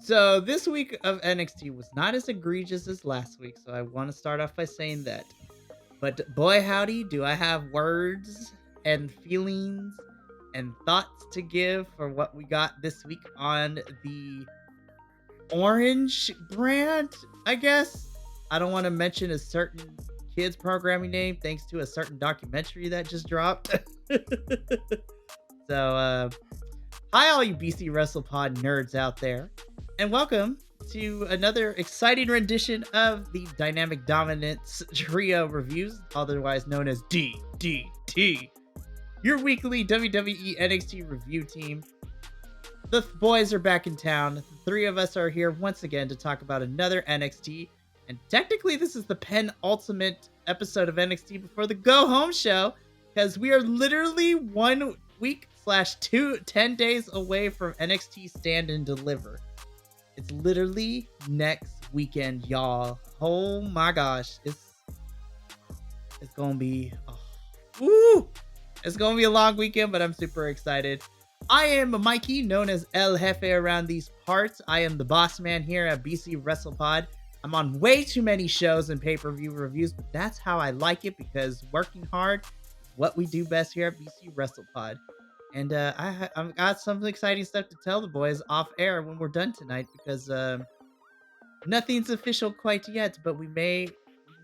So this week of NXT was not as egregious as last week, so I want to start off by saying that. But boy howdy, do I have words and feelings and thoughts to give for what we got this week on the Orange brand, I guess. I don't want to mention a certain kids programming name thanks to a certain documentary that just dropped. So, hi, all you BC WrestlePod nerds out there, and welcome to another exciting rendition of the Dynamic Dominance Trio Reviews, otherwise known as DDT, your weekly WWE NXT review team. The boys are back in town. The three of us are here once again to talk about another NXT, and technically this is the penultimate episode of NXT before the Go Home show, because we are literally 1 week / 10 days away from NXT Stand and Deliver. It's literally next weekend, y'all. Oh my gosh. It's gonna be it's gonna be a long weekend, but I'm super excited. I am Mikey, known as El Jefe around these parts. I am the boss man here at BC WrestlePod. I'm on way too many shows and pay-per-view reviews, but that's how I like it, because working hard is what we do best here at BC WrestlePod. And I've got some exciting stuff to tell the boys off air when we're done tonight, because nothing's official quite yet, but we may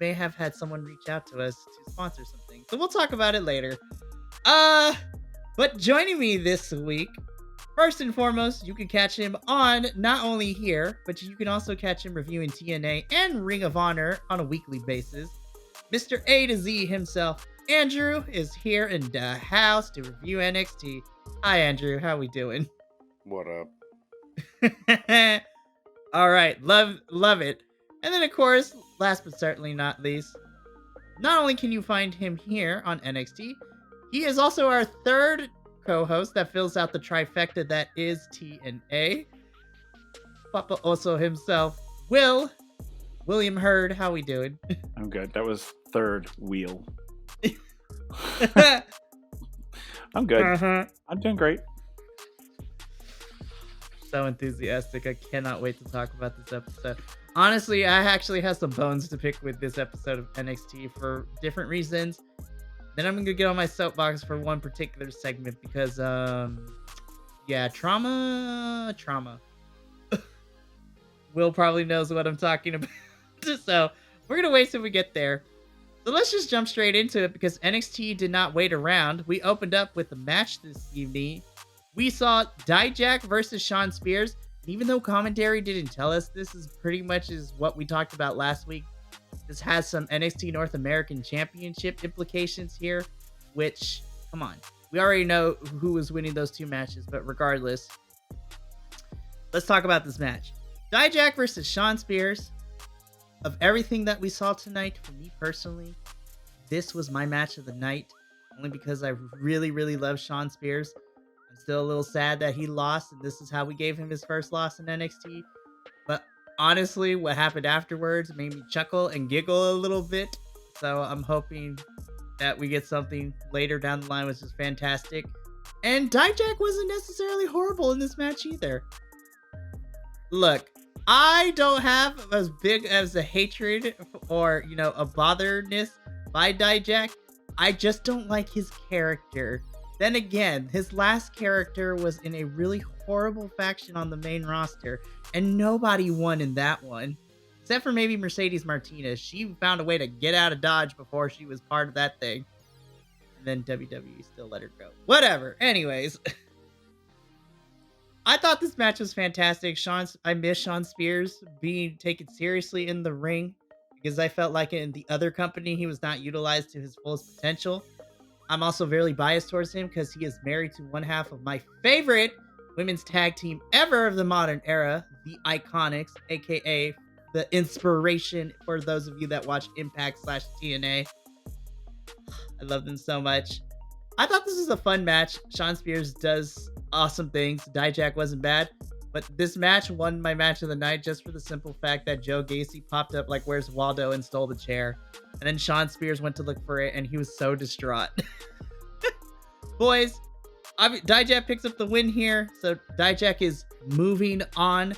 have had someone reach out to us to sponsor something. So we'll talk about it later. But joining me this week, first and foremost, you can catch him on not only here, but you can also catch him reviewing TNA and Ring of Honor on a weekly basis. Mr. A to Z himself, Andrew, is here in the house to review NXT. Hi, Andrew. How we doing? What up? All right. Love it. And then, of course, last but certainly not least, not only can you find him here on NXT, he is also our third co-host that fills out the trifecta that is TNA. Papa also himself, William Hurd. How we doing? I'm good. That was third wheel. I'm good. I'm doing great. So enthusiastic. I cannot wait to talk about this episode. Honestly, I actually have some bones to pick with this episode of NXT for different reasons. Then I'm gonna get on my soapbox for one particular segment because trauma. Will probably knows what I'm talking about. So we're gonna wait till we get there. So let's just jump straight into it, because NXT did not wait around. We opened up with a match this evening. We saw Daack versus Shawn Spears. And even though commentary didn't tell us, this is pretty much is what we talked about last week. This has some NXT North American Championship implications here, which, come on, we already know who was winning those two matches, but regardless, let's talk about this match. Daack versus Shawn Spears. Of everything that we saw tonight, for me personally, this was my match of the night, only because I really, really love Shawn Spears. I'm still a little sad that he lost, and this is how we gave him his first loss in NXT. But honestly, what happened afterwards made me chuckle and giggle a little bit. So I'm hoping that we get something later down the line, which is fantastic. And Daack wasn't necessarily horrible in this match either. Look, I don't have as big as a hatred or, a botherness by Daack. I just don't like his character. Then again, his last character was in a really horrible faction on the main roster, and nobody won in that one. Except for maybe Mercedes Martinez. She found a way to get out of Dodge before she was part of that thing. And then WWE still let her go. Whatever. Anyways. I thought this match was fantastic. I miss Shawn Spears being taken seriously in the ring, because I felt like in the other company he was not utilized to his fullest potential. I'm also very biased towards him because he is married to one half of my favorite women's tag team ever of the modern era, the Iconics, aka the inspiration for those of you that watch Impact / TNA. I love them so much. I thought this was a fun match. Shawn Spears does awesome things. Daack wasn't bad, but this match won my match of the night just for the simple fact that Joe Gacy popped up like Where's Waldo and stole the chair, and then Shawn Spears went to look for it and he was so distraught. Boys, Daack picks up the win here, so Daack is moving on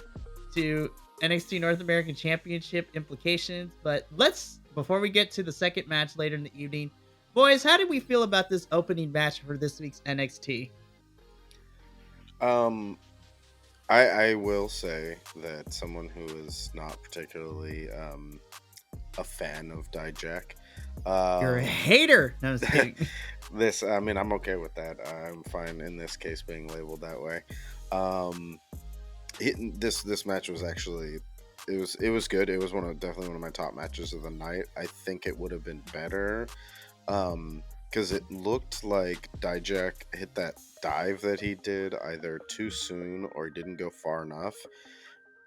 to NXT North American Championship implications. But before we get to the second match later in the evening, boys, how did we feel about this opening match for this week's NXT? I will say that someone who is not particularly a fan of Daack. You're a hater. No, I'm just kidding. I'm okay with that. I'm fine in this case being labeled that way. This match was actually it was good. It was definitely one of my top matches of the night. I think it would have been better because it looked like Daack hit that dive that he did either too soon or didn't go far enough.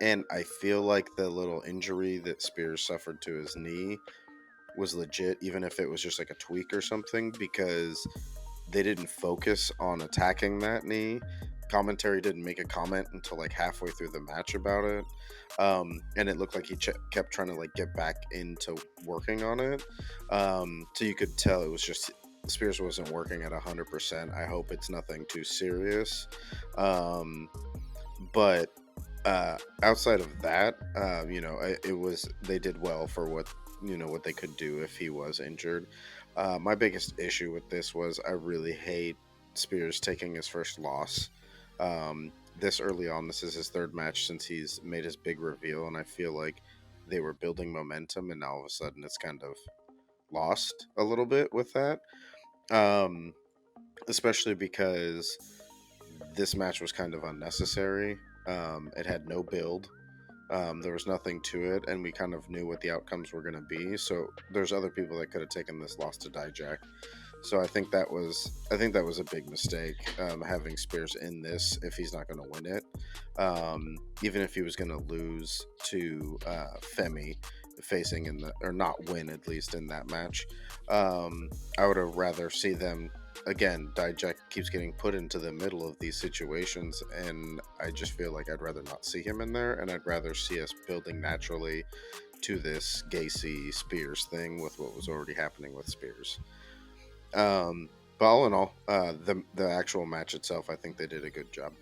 And I feel like the little injury that Spears suffered to his knee was legit, even if it was just like a tweak or something, because they didn't focus on attacking that knee. Commentary didn't make a comment until like halfway through the match about it. And it looked like he kept trying to like get back into working on it. So you could tell it was just Spears wasn't working at 100%. I hope it's nothing too serious. But outside of that, they did well for what they could do if he was injured. My biggest issue with this was I really hate Spears taking his first loss this early on. This is his third match since he's made his big reveal, and I feel like they were building momentum, and now all of a sudden it's kind of lost a little bit with that. Especially because this match was kind of unnecessary. It had no build. There was nothing to it, and we kind of knew what the outcomes were going to be. So there's other people that could have taken this loss to Daack. So I think that was a big mistake, having Spears in this if he's not going to win it. Even if he was going to lose to Femi, facing or not win at least in that match, I would have rather see them. Again, Daack keeps getting put into the middle of these situations, and I just feel like I'd rather not see him in there, and I'd rather see us building naturally to this Gacy Spears thing with what was already happening with Spears. But all in all, the actual match itself, I think they did a good job.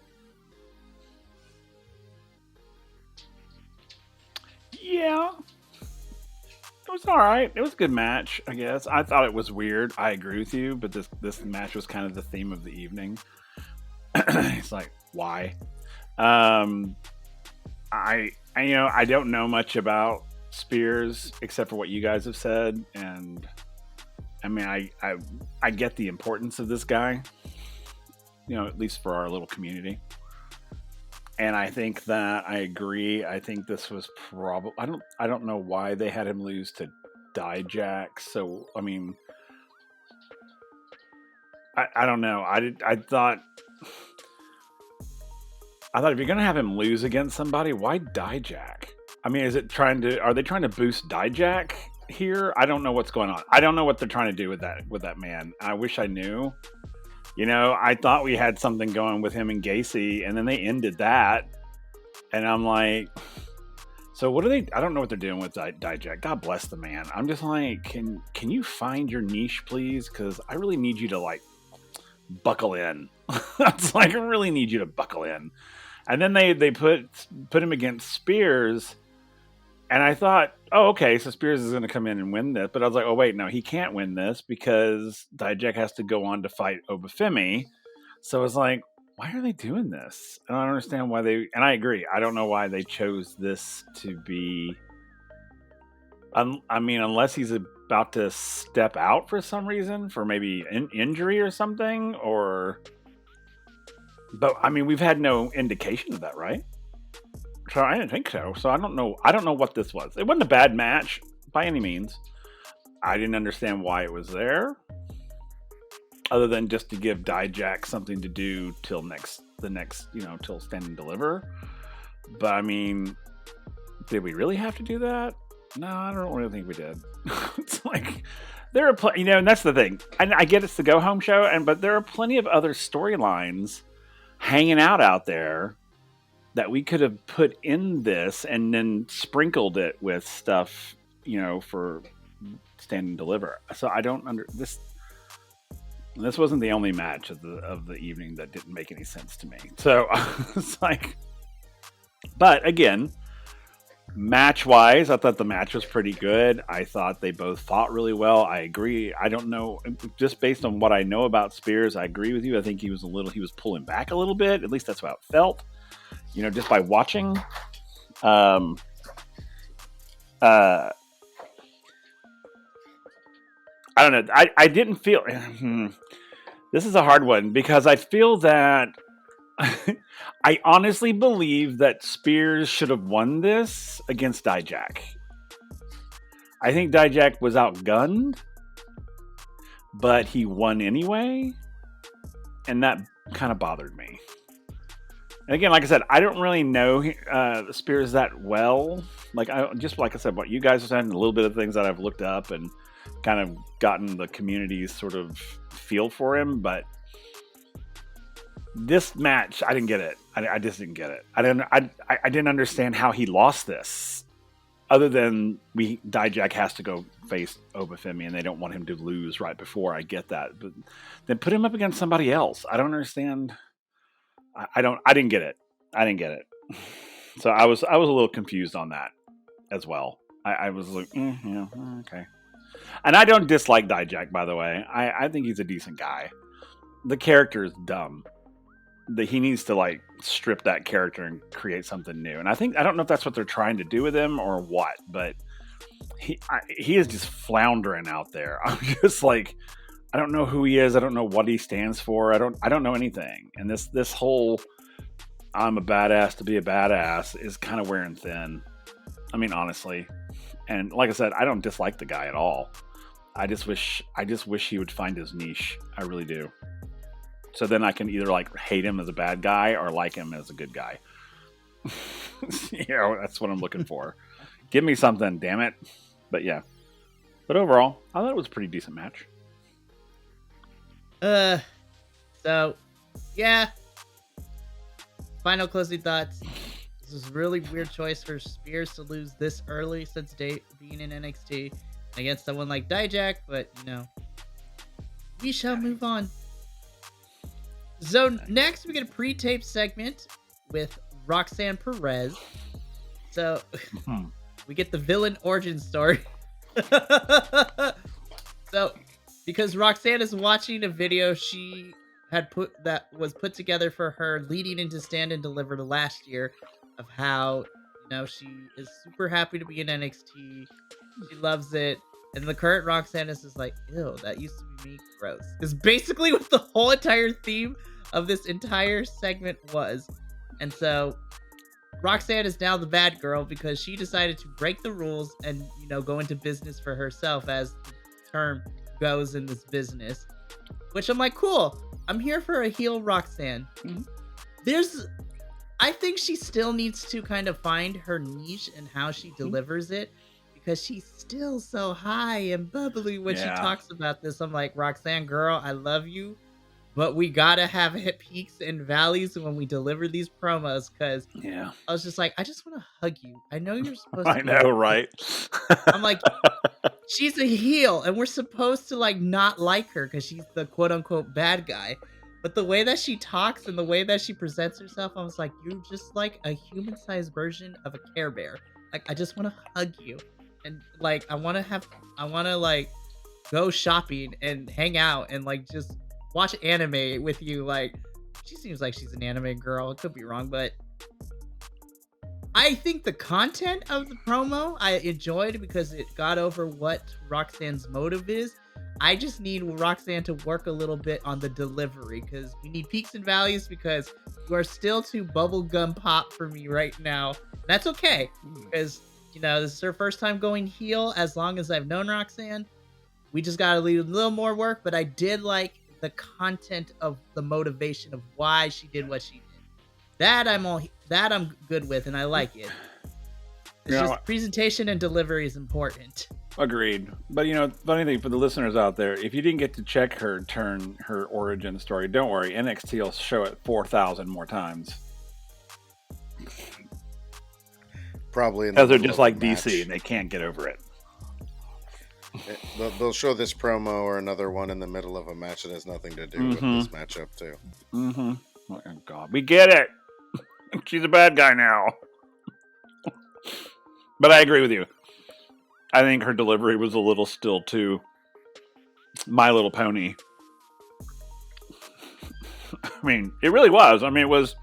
Yeah. It was all right. It was a good match, I guess. I thought it was weird. I agree with you, but this match was kind of the theme of the evening. It's like, why? I don't know much about Spears except for what you guys have said, and I mean, I get the importance of this guy, at least for our little community. And I think that I agree. I think this was probably I don't know why they had him lose to Daack. So I mean, I don't know. I thought if you're gonna have him lose against somebody, why Daack? I mean, are they trying to boost Daack here? I don't know what's going on. I don't know what they're trying to do with that man. I wish I knew. I thought we had something going with him and Gacy, and then they ended that. And I'm like, so what are they? I don't know what they're doing with Daack. God bless the man. I'm just like, can you find your niche, please? Because I really need you to like buckle in. It's like I really need you to buckle in. And then they put him against Spears. And I thought, oh, okay, so Spears is going to come in and win this. But I was like, oh, wait, no, he can't win this because Daack has to go on to fight Oba Femi. So I was like, why are they doing this? I don't understand why and I agree. I don't know why they chose this to be. I mean, unless he's about to step out for some reason, for maybe an injury or something. But, I mean, we've had no indication of that, right? So I didn't think so. So I don't know what this was. It wasn't a bad match by any means. I didn't understand why it was there, other than just to give Daack something to do till till Stand and Deliver. But I mean, did we really have to do that? No, I don't really think we did. It's like there are and that's the thing. I get it's the go home show, but there are plenty of other storylines hanging out there that we could have put in this and then sprinkled it with stuff, for Stand and Deliver. So I don't this. This wasn't the only match of the evening that didn't make any sense to me. So it's like, But again, match-wise, I thought the match was pretty good. I thought they both fought really well. I agree. I don't know, just based on what I know about Spears, I agree with you. I think he was pulling back a little bit. At least that's how it felt. Just by watching. I don't know. I didn't feel. This is a hard one because I feel that I honestly believe that Spears should have won this against Dijak. I think Dijak was outgunned, but he won anyway, and that kind of bothered me. And again, like I said, I don't really know Spears that well. Like I said, what you guys are saying, a little bit of things that I've looked up and kind of gotten the community's sort of feel for him, but this match, I didn't get it. I just didn't get it. I didn't understand how he lost this, other than Dijak has to go face Oba Femi, and they don't want him to lose right before. I get that, but then put him up against somebody else. I don't understand. I didn't get it. I didn't get it. So I was a little confused on that as well. I was like, yeah, okay. And I don't dislike Dijak, by the way. I think he's a decent guy. The character is dumb. He needs to strip that character and create something new. And I don't know if that's what they're trying to do with him or what, but he is just floundering out there. I'm just like, I don't know who he is. I don't know what he stands for. I don't know anything. And this whole I'm a badass to be a badass is kind of wearing thin. I mean, honestly. And like I said, I don't dislike the guy at all. I just wish he would find his niche. I really do. So then I can either hate him as a bad guy or like him as a good guy. That's what I'm looking for. Give me something, damn it. But yeah. But overall, I thought it was a pretty decent match. So, yeah. Final closing thoughts. This is a really weird choice for Spears to lose this early since being in NXT against someone like Dijak, but we shall move on. So next we get a pre-tape segment with Roxanne Perez. So we get the villain origin story. So because Roxanne is watching a video she had put together for her leading into Stand and Deliver last year of how she is super happy to be in NXT. She loves it. And the current Roxanne is like, ew, that used to be me, gross. Is basically what the whole entire theme of this entire segment was. And so Roxanne is now the bad girl because she decided to break the rules and, go into business for herself, as the term goes in this business. Which I'm like, cool. I'm here for a heel Roxanne. I think she still needs to kind of find her niche and how she delivers it, because she's still so high and bubbly when she talks about this. I'm like, Roxanne, girl, I love you, but we gotta have hit peaks and valleys when we deliver these promos, because I was just like, I just want to hug you. I know you're supposed to. I know, right? I'm like, she's a heel, and we're supposed to not like her because she's the quote unquote bad guy. But the way that she talks and the way that she presents herself, I was like, you're just like a human-sized version of a Care Bear. I just want to hug you. And I want to go shopping and hang out and just watch anime with you. She seems like she's an anime girl. It could be wrong, but I think the content of the promo I enjoyed because it got over what Roxanne's motive is. I just need Roxanne to work a little bit on the delivery, because we need peaks and valleys, because you are still too bubblegum pop for me right now. That's okay, because this is her first time going heel as long as I've known Roxanne. We just gotta leave a little more work, but I did like the content of the motivation of why she did what she did. That I'm good with, and I like it. It's just presentation and delivery is important. Agreed. But funny thing for the listeners out there, if you didn't get to check her origin story, don't worry. NXT will show it 4,000 more times. Probably because they're just like DC and they can't get over it. They'll show this promo or another one in the middle of a match that has nothing to do with this matchup too. Oh God, we get it. She's a bad guy now. But I agree with you. I think her delivery was a little still too My Little Pony. I mean, it really was. I mean, it was.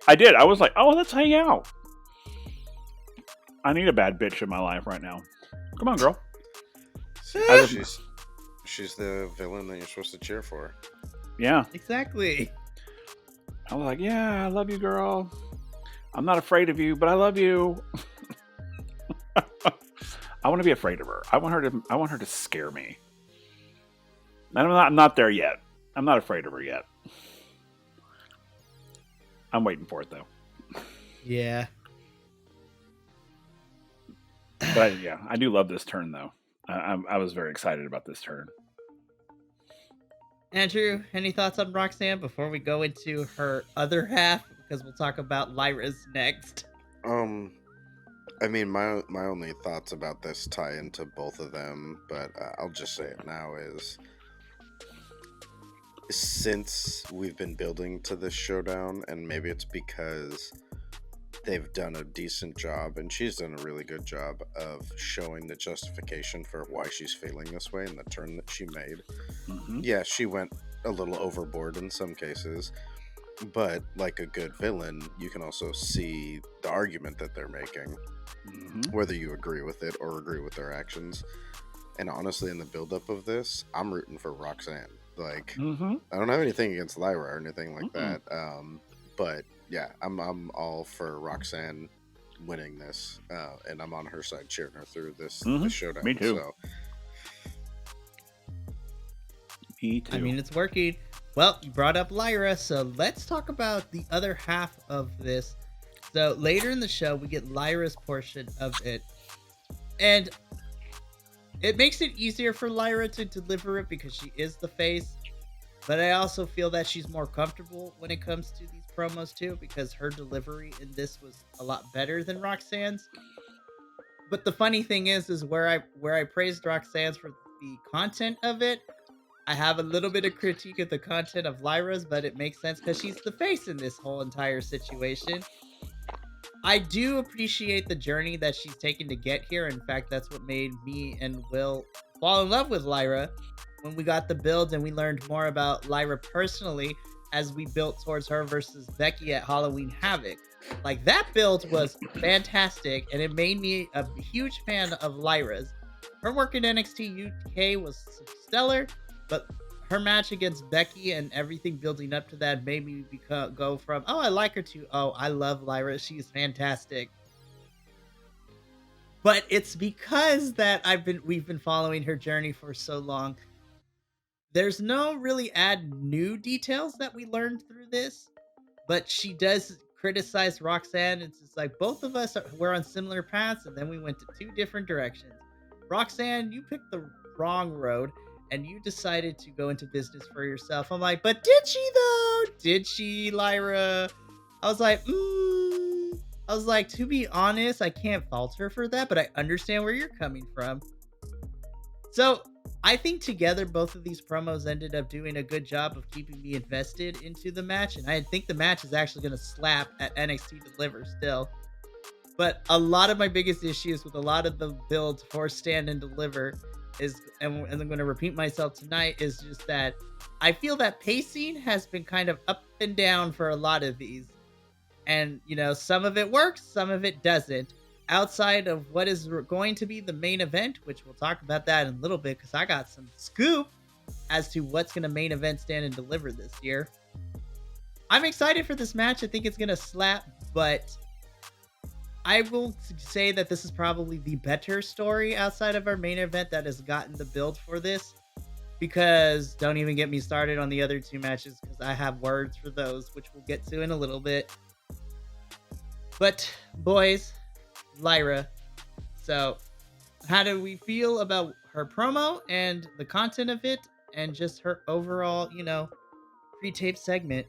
I was like, oh, let's hang out. I need a bad bitch in my life right now. Come on, girl. She's the villain that you're supposed to cheer for. Yeah. Exactly. I was like, yeah, I love you, girl. I'm not afraid of you, but I love you. I want to be afraid of her. I want her to scare me. And I'm not there yet. I'm not afraid of her yet. I'm waiting for it though. Yeah. But yeah, I do love this turn though. I was very excited about this turn. Andrew, any thoughts on Roxanne before we go into her other half? Because we'll talk about Lyra's next. I mean, my only thoughts about this tie into both of them, but I'll just say it now is, since we've been building to this showdown, and maybe it's because they've done a decent job, and she's done a really good job of showing the justification for why she's feeling this way and the turn that she made. Mm-hmm. Yeah, she went a little overboard in some cases, but like a good villain, you can also see the argument that they're making, whether you agree with it or agree with their actions. And honestly, in the buildup of this, I'm rooting for Roxanne. Like, I don't have anything against Lyra or anything like that. But yeah, I'm all for Roxanne winning this, and I'm on her side cheering her through this showdown. Me too. So. Me too. I mean, it's working. Well, you brought up Lyra, so let's talk about the other half of this. So later in the show, we get Lyra's portion of it, and it makes it easier for Lyra to deliver it because she is the face. But I also feel that she's more comfortable when it comes to these promos too, because her delivery in this was a lot better than Roxanne's. But the funny thing is where I praised Roxanne's for the content of it, I have a little bit of critique of the content of Lyra's, but it makes sense because she's the face in this whole entire situation. I do appreciate the journey that she's taken to get here. In fact, that's what made me and Will fall in love with Lyra when we got the build and we learned more about Lyra personally as we built towards her versus Becky at Halloween Havoc. Like, that build was fantastic, and it made me a huge fan of Lyra's. Her work in NXT UK was stellar, but her match against Becky and everything building up to that made me go from, oh, I like her, to, oh, I love Lyra, she's fantastic. But it's because that we've been following her journey for so long. There's no really new details that we learned through this, but she does criticize Roxanne. It's just like, both of us were on similar paths, and then we went to two different directions. Roxanne, you picked the wrong road, and you decided to go into business for yourself. I'm like, but did she though? Did she, Lyra? I was like, to be honest, I can't fault her for that, but I understand where you're coming from. So I think together, both of these promos ended up doing a good job of keeping me invested into the match. And I think the match is actually going to slap at NXT Deliver still. But a lot of my biggest issues with a lot of the builds for Stand and Deliver is, and I'm going to repeat myself tonight, is just that I feel that pacing has been kind of up and down for a lot of these. And, you know, some of it works, some of it doesn't. Outside of what is going to be the main event, which we'll talk about that in a little bit, because I got some scoop as to what's going to main event Stand and Deliver this year. I'm excited for this match. I think it's going to slap, but I will say that this is probably the better story outside of our main event that has gotten the build for this, because don't even get me started on the other two matches, because I have words for those, which we'll get to in a little bit. But boys, Lyra. So how do we feel about her promo and the content of it and just her overall, you know, pre-tape segment?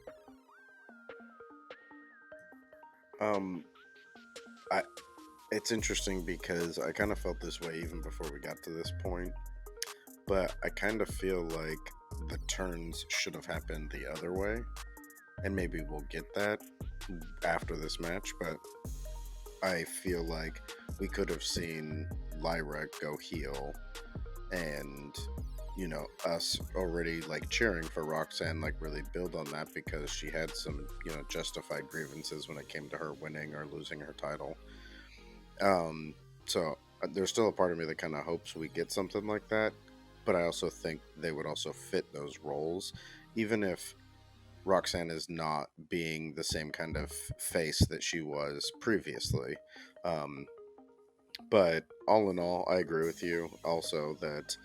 It's interesting because I kind of felt this way even before we got to this point, but I kind of feel like the turns should have happened the other way, and maybe we'll get that after this match. But I feel like we could have seen Lyra go heel, and us already like cheering for Roxanne, like really build on that because she had some justified grievances when it came to her winning or losing her title. So there's still a part of me that kind of hopes we get something like that, but I also think they would also fit those roles, even if Roxanne is not being the same kind of face that she was previously. But all in all, I agree with you also that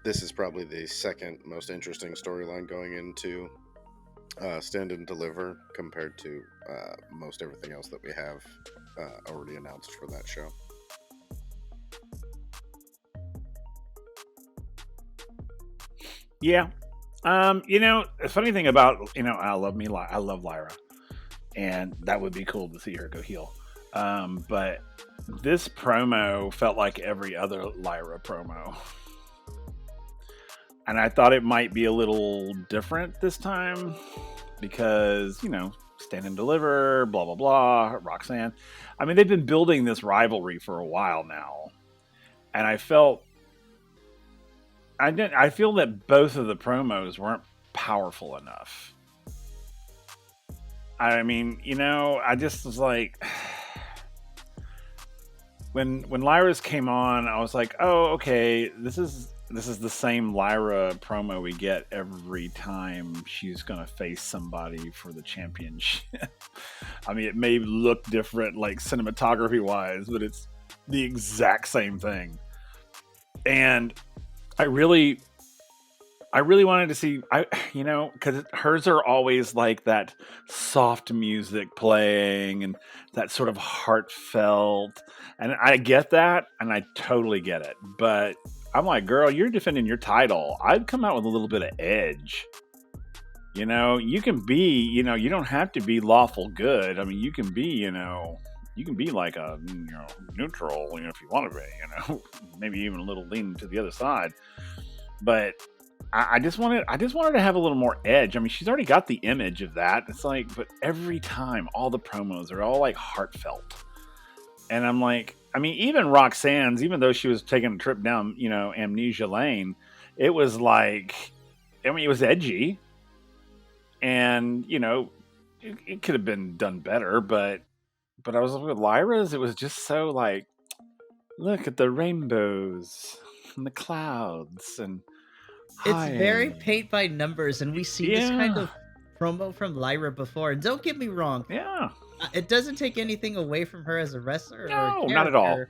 this is probably the second most interesting storyline going into Stand and Deliver compared to most everything else that we have already announced for that show. Yeah. The funny thing about, I love Lyra, and that would be cool to see her go heel. But this promo felt like every other Lyra promo. And I thought it might be a little different this time because, Stand and Deliver, blah, blah, blah, Roxanne. I mean, they've been building this rivalry for a while now. And I feel that both of the promos weren't powerful enough. I mean, I just was like, when Lyra's came on, I was like, oh, okay, this is the same Lyra promo we get every time she's going to face somebody for the championship. I mean, it may look different, like cinematography wise, but it's the exact same thing. And I really wanted to see, because hers are always like that soft music playing and that sort of heartfelt. And I get that, and I totally get it. But I'm like, girl, you're defending your title. I'd come out with a little bit of edge. You can be, you don't have to be lawful good. I mean, you can be, like a, neutral, if you want to be, maybe even a little leaning to the other side. But I just wanted to have a little more edge. I mean, she's already got the image of that. It's like, but every time, all the promos are all like heartfelt. And I'm like, I mean, even Roxanne's, even though she was taking a trip down, Amnesia Lane, it was like, I mean, it was edgy. And, it could have been done better, but I was with Lyra's, it was just so like, look at the rainbows and the clouds and it's very paint by numbers, and we've seen this kind of promo from Lyra before. And don't get me wrong, it doesn't take anything away from her as a wrestler. No, not at all.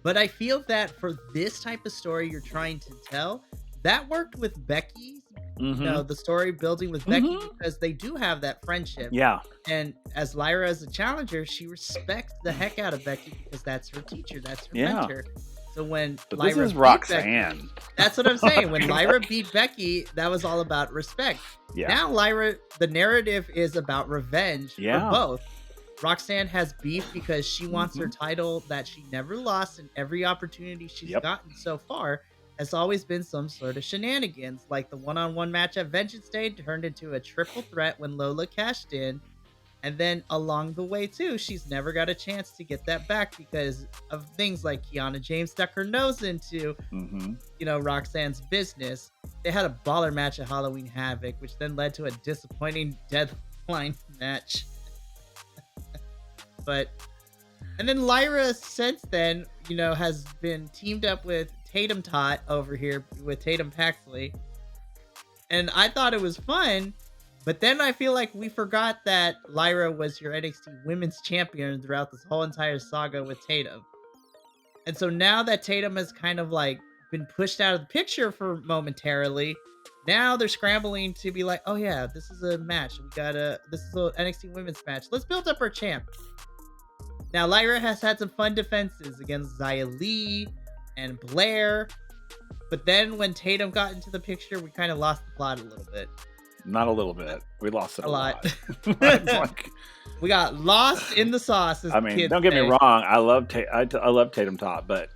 But I feel that for this type of story you're trying to tell, that worked with Becky. The story building with Becky, because they do have that friendship. Yeah. And as Lyra as a challenger, she respects the heck out of Becky because that's her teacher, that's her mentor. So when Lyra this is Roxanne. Becky, that's what I'm saying. When Lyra beat Becky, that was all about respect. Yeah. Now Lyra, the narrative is about revenge for both. Roxanne has beef because she wants her title that she never lost, and every opportunity she's gotten so far has always been some sort of shenanigans, like the one-on-one match at Vengeance Day turned into a triple threat when Lola cashed in. And then along the way, too, she's never got a chance to get that back because of things like Kiana James stuck her nose into, Roxanne's business. They had a baller match at Halloween Havoc, which then led to a disappointing deadline match. And then Lyra, since then, has been teamed up with Tatum Tot over here with Tatum Paxley. And I thought it was fun. But then I feel like we forgot that Lyra was your NXT Women's Champion throughout this whole entire saga with Tatum. And so now that Tatum has kind of like been pushed out of the picture for momentarily, now they're scrambling to be like, oh yeah, this is a match. This is an NXT Women's match. Let's build up our champ. Now Lyra has had some fun defenses against Xia Li and Blair. But then when Tatum got into the picture, we kind of lost the plot a little bit. Not a little bit. We lost it a lot. We got lost in the sauce. I mean, don't get me wrong. I love Tatum Tot, but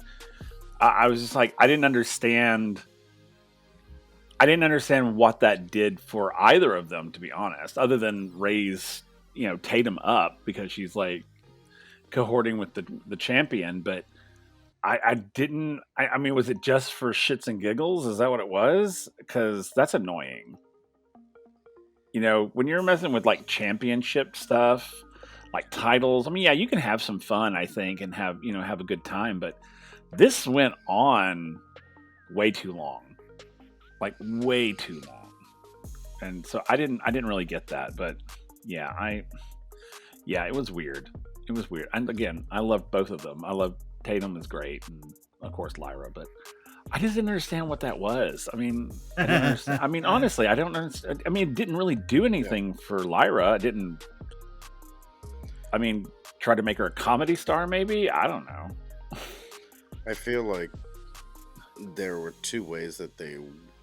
I was just like, I didn't understand what that did for either of them, to be honest, other than raise, Tatum up because she's like, cohorting with the champion, but I didn't. I mean, was it just for shits and giggles? Is that what it was? Because that's annoying. You know, when you're messing with like championship stuff, like titles. I mean, yeah, you can have some fun, I think, and have a good time. But this went on way too long, like way too long, and so I didn't really get that. But yeah, it was weird. It was weird. And again, I love both of them. I love Tatum is great, and of course Lyra, but I just didn't understand what that was. I mean, I didn't understand. I mean, honestly, I don't understand. I mean, it didn't really do anything for Lyra. It didn't. I mean, try to make her a comedy star, maybe. I don't know. I feel like there were two ways that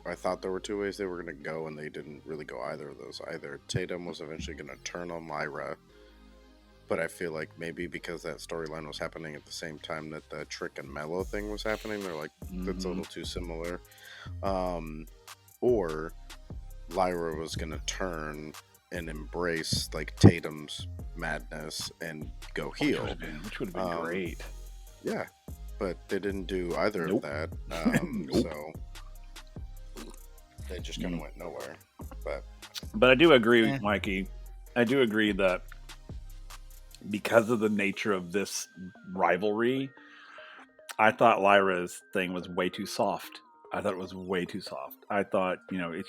I thought there were two ways they were going to go, and they didn't really go either of those. Either Tatum was eventually going to turn on Lyra, but I feel like maybe because that storyline was happening at the same time that the Trick and Mello thing was happening, they're like, that's a little too similar. Or Lyra was going to turn and embrace like Tatum's madness and go heel. Which would have been great. Yeah, but they didn't do either of that. So they just kind of went nowhere. But I do agree, Mikey. I do agree that because of the nature of this rivalry, I thought Lyra's thing was way too soft. I thought it was way too soft. I thought, if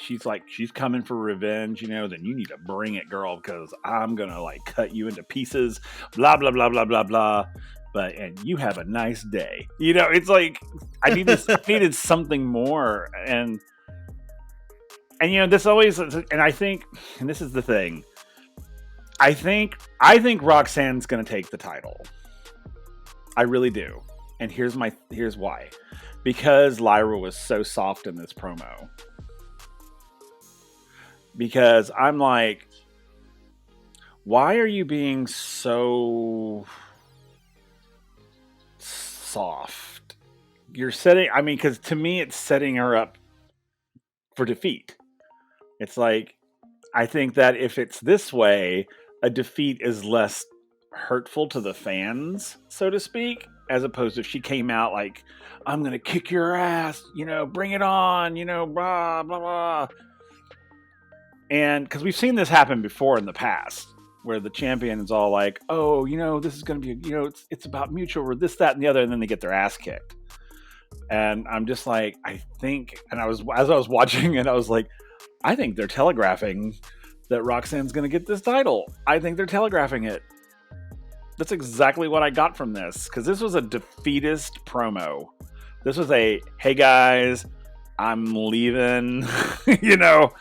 she's coming for revenge, then you need to bring it, girl, because I'm going to like cut you into pieces, blah, blah, blah, blah, blah, blah. And you have a nice day. It's like, I needed something more. And this always, and I think, and this is the thing, I think Roxanne's going to take the title. I really do. And here's why. Because Lyra was so soft in this promo. Because I'm like, why are you being so soft? Because to me, it's setting her up for defeat. It's like, I think that if it's this way, a defeat is less hurtful to the fans, so to speak, as opposed to if she came out like, I'm going to kick your ass, bring it on, blah, blah, blah. And because we've seen this happen before in the past, where the champion is all like, oh, this is going to be, it's about mutual, or this, that, and the other, and then they get their ass kicked. And I'm just like, I think, and as I was watching it, I was like, I think they're telegraphing that Roxanne's going to get this title. I think they're telegraphing it. That's exactly what I got from this, because this was a defeatist promo. This was a, hey guys, I'm leaving, that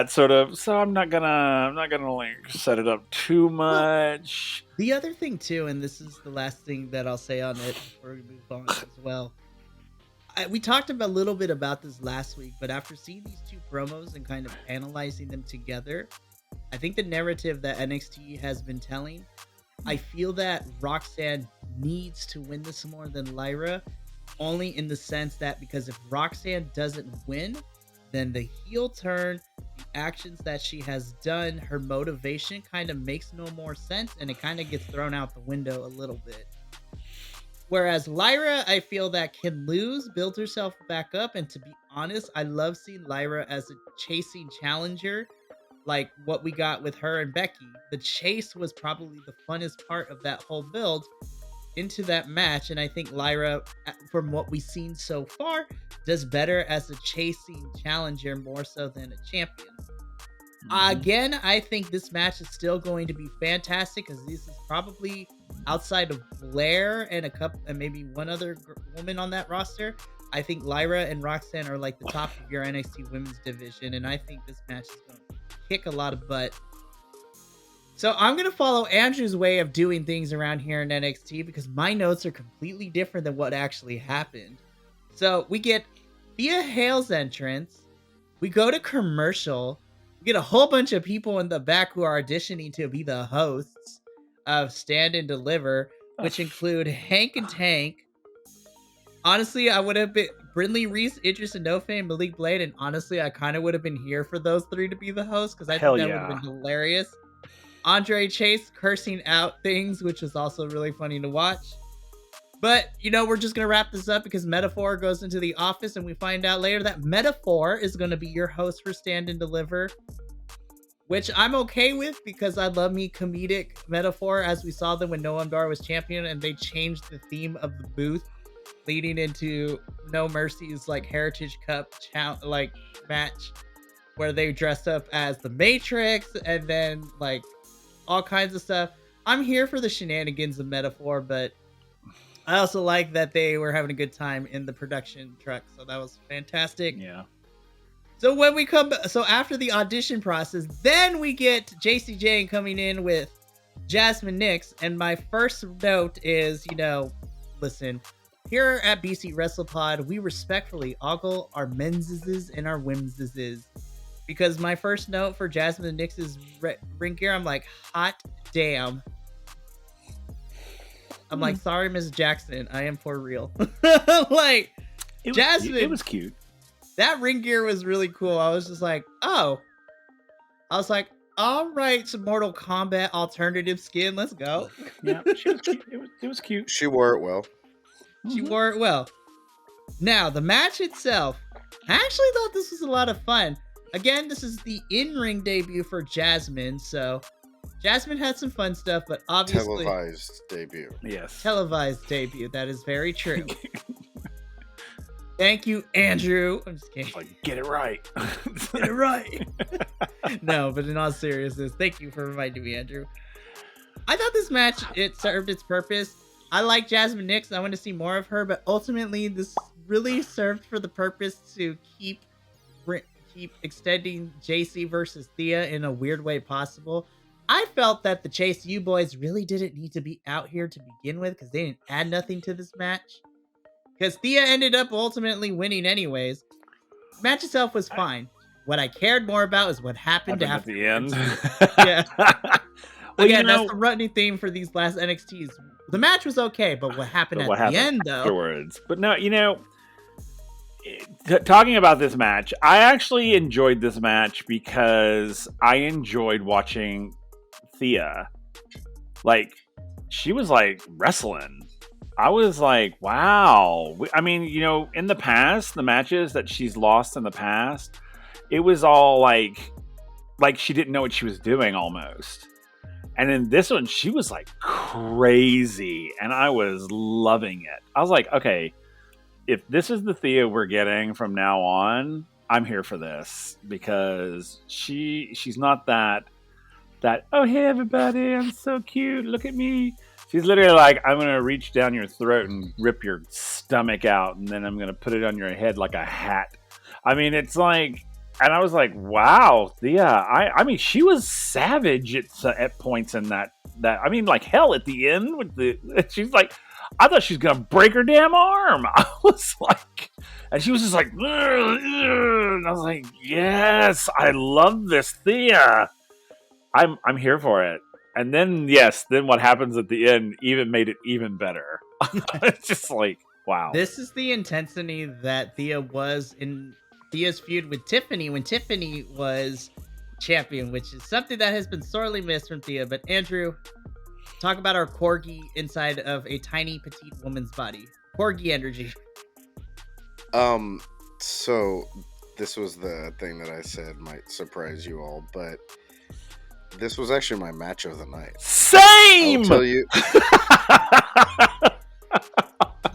sort of. So I'm not gonna like set it up too much. The other thing too, and this is the last thing that I'll say on it before we move on as well. We talked a little bit about this last week, but after seeing these two promos and kind of analyzing them together, I think the narrative that NXT has been telling, I feel that Roxanne needs to win this more than Lyra, only in the sense that because if Roxanne doesn't win, then the heel turn, the actions that she has done, her motivation kind of makes no more sense, and it kind of gets thrown out the window a little bit. Whereas Lyra, I feel that can lose, build herself back up, and to be honest, I love seeing Lyra as a chasing challenger, like what we got with her and Becky. The chase was probably the funnest part of that whole build into that match, and I think Lyra, from what we've seen so far, does better as a chasing challenger more so than a champion. Again, I think this match is still going to be fantastic, because this is probably, outside of Blair and a couple and maybe one other woman on that roster, I think Lyra and Roxanne are like the top of your NXT women's division, and I think this match is going to kick a lot of butt. So I'm going to follow Andrew's way of doing things around here in NXT, because my notes are completely different than what actually happened. So we get Thea Hale's entrance, we go to commercial, we get a whole bunch of people in the back who are auditioning to be the hosts of Stand and Deliver, which include Hank and Tank. Honestly, I would have been Brindley Reese, Idris Enofe, and Malik Blade, and honestly, I kind of would have been here for those three to be the hosts, because I think that would have been hilarious. Andre Chase cursing out things, which was also really funny to watch. But, we're just going to wrap this up because Metaphor goes into the office and we find out later that Metaphor is going to be your host for Stand and Deliver, which I'm okay with because I love me comedic Metaphor, as we saw them when Noam Dar was champion and they changed the theme of the booth leading into No Mercy's Heritage Cup match where they dressed up as the Matrix and then all kinds of stuff. I'm here for the shenanigans of Metaphor, but I also like that they were having a good time in the production truck, so that was fantastic. Yeah. So after the audition process, then we get JC Jane coming in with Jasmine Nix, and my first note is, listen, here at BC WrestlePod, we respectfully ogle our menses and our womenses, because my first note for Jasmine Nix's ring gear, I'm like, hot damn. I'm like, sorry, Miss Jackson, I am for real. Jasmine, it was cute. That ring gear was really cool. I was just like, oh. I was like, all right, some Mortal Kombat alternative skin. Let's go. Yeah, she was cute. It was cute. She wore it well. She wore it well. Now, the match itself, I actually thought this was a lot of fun. Again, this is the in-ring debut for Jasmine, so Jasmine had some fun stuff, but obviously... Televised debut. Yes. Televised debut. That is very true. Thank you, Andrew. I'm just kidding. Get it right. Get it right. No, but in all seriousness, thank you for reminding me, Andrew. I thought this match, it served its purpose. I like Jasmine Nix. I want to see more of her, but ultimately, this really served for the purpose to keep extending JC versus Thea in a weird way possible. I felt that the Chase U boys really didn't need to be out here to begin with because they didn't add nothing to this match. Because Thea ended up ultimately winning anyways. The match itself was fine. What I cared more about is what happened after the end. Yeah. Well, again, that's the running theme for these last NXTs. The match was okay, but what happened the end, though? Afterwards. But no, talking about this match, I actually enjoyed this match because I enjoyed watching Thea. She was wrestling. I was like, wow. I mean, in the past, the matches that she's lost in the past, it was all like she didn't know what she was doing almost. And in this one, she was crazy, and I was loving it. I was like, okay, if this is the Thea we're getting from now on, I'm here for this, because she's not that, oh, hey, everybody, I'm so cute, look at me. She's literally like, I'm going to reach down your throat and rip your stomach out, and then I'm going to put it on your head like a hat. I mean, it's like, and I was like, wow, Thea. I mean, she was savage at points in that. I mean, hell, at the end, she's like, I thought she was going to break her damn arm. I was like, and she was just like, and I was like, yes, I love this Thea. I'm here for it. And then, then what happens at the end even made it even better. It's just like, wow. This is the intensity that Thea was in Thea's feud with Tiffany when Tiffany was champion, which is something that has been sorely missed from Thea. But Andrew, talk about our corgi inside of a tiny, petite woman's body. Corgi energy. So this was the thing that I said might surprise you all, but this was actually my match of the night. Same! I'll tell you.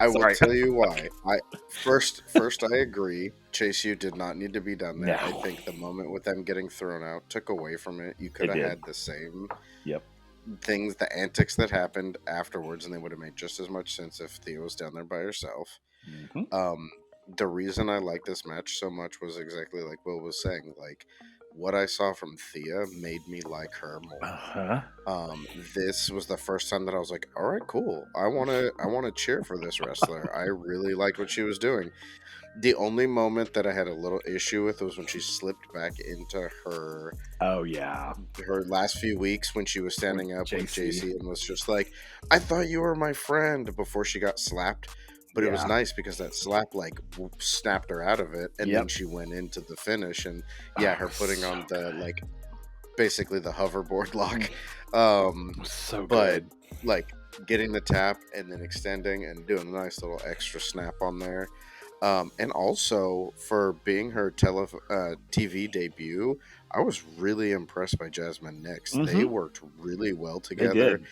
I will tell you why. First, I agree. Chase U did not need to be done there. No. I think the moment with them getting thrown out took away from it. You could have had the same things, the antics that happened afterwards, and they would have made just as much sense if Thea was down there by herself. Mm-hmm. The reason I like this match so much was exactly like Will was saying. What I saw from Thea made me like her more. Uh-huh. This was the first time that I was like, all right, cool. I want to cheer for this wrestler. I really liked what she was doing. The only moment that I had a little issue with was when she slipped back into her. Oh, yeah. Her last few weeks when she was standing up with JC and was just like, I thought you were my friend, before she got slapped. But it was nice because that slap snapped her out of it, and then she went into the finish, and her putting on the basically the hoverboard lock. So But good. like getting the tap and then extending and doing a nice little extra snap on there. And also for being her TV debut, I was really impressed by Jasmine Nix. They worked really well They together. did.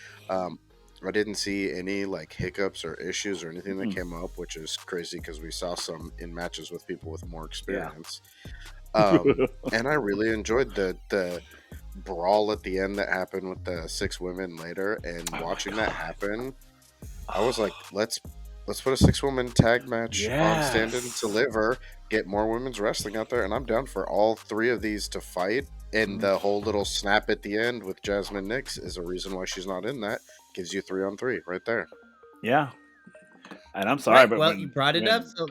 I didn't see any like hiccups or issues or anything that Mm-mm. came up, which is crazy because we saw some in matches with people with more Yeah. experience. And I really enjoyed the brawl at the end that happened with the 6 women later, and Oh my watching that God. happen, I was like, let's put a 6-woman tag match on Stand and Yes. Deliver, get more women's wrestling out there, and I'm down for all 3 of these to fight. And the whole little snap at the end with Jasmine Nix is a reason why she's not in that. Gives you 3-on-3 right there. Yeah. And I'm sorry, Right, but well, you brought it up, so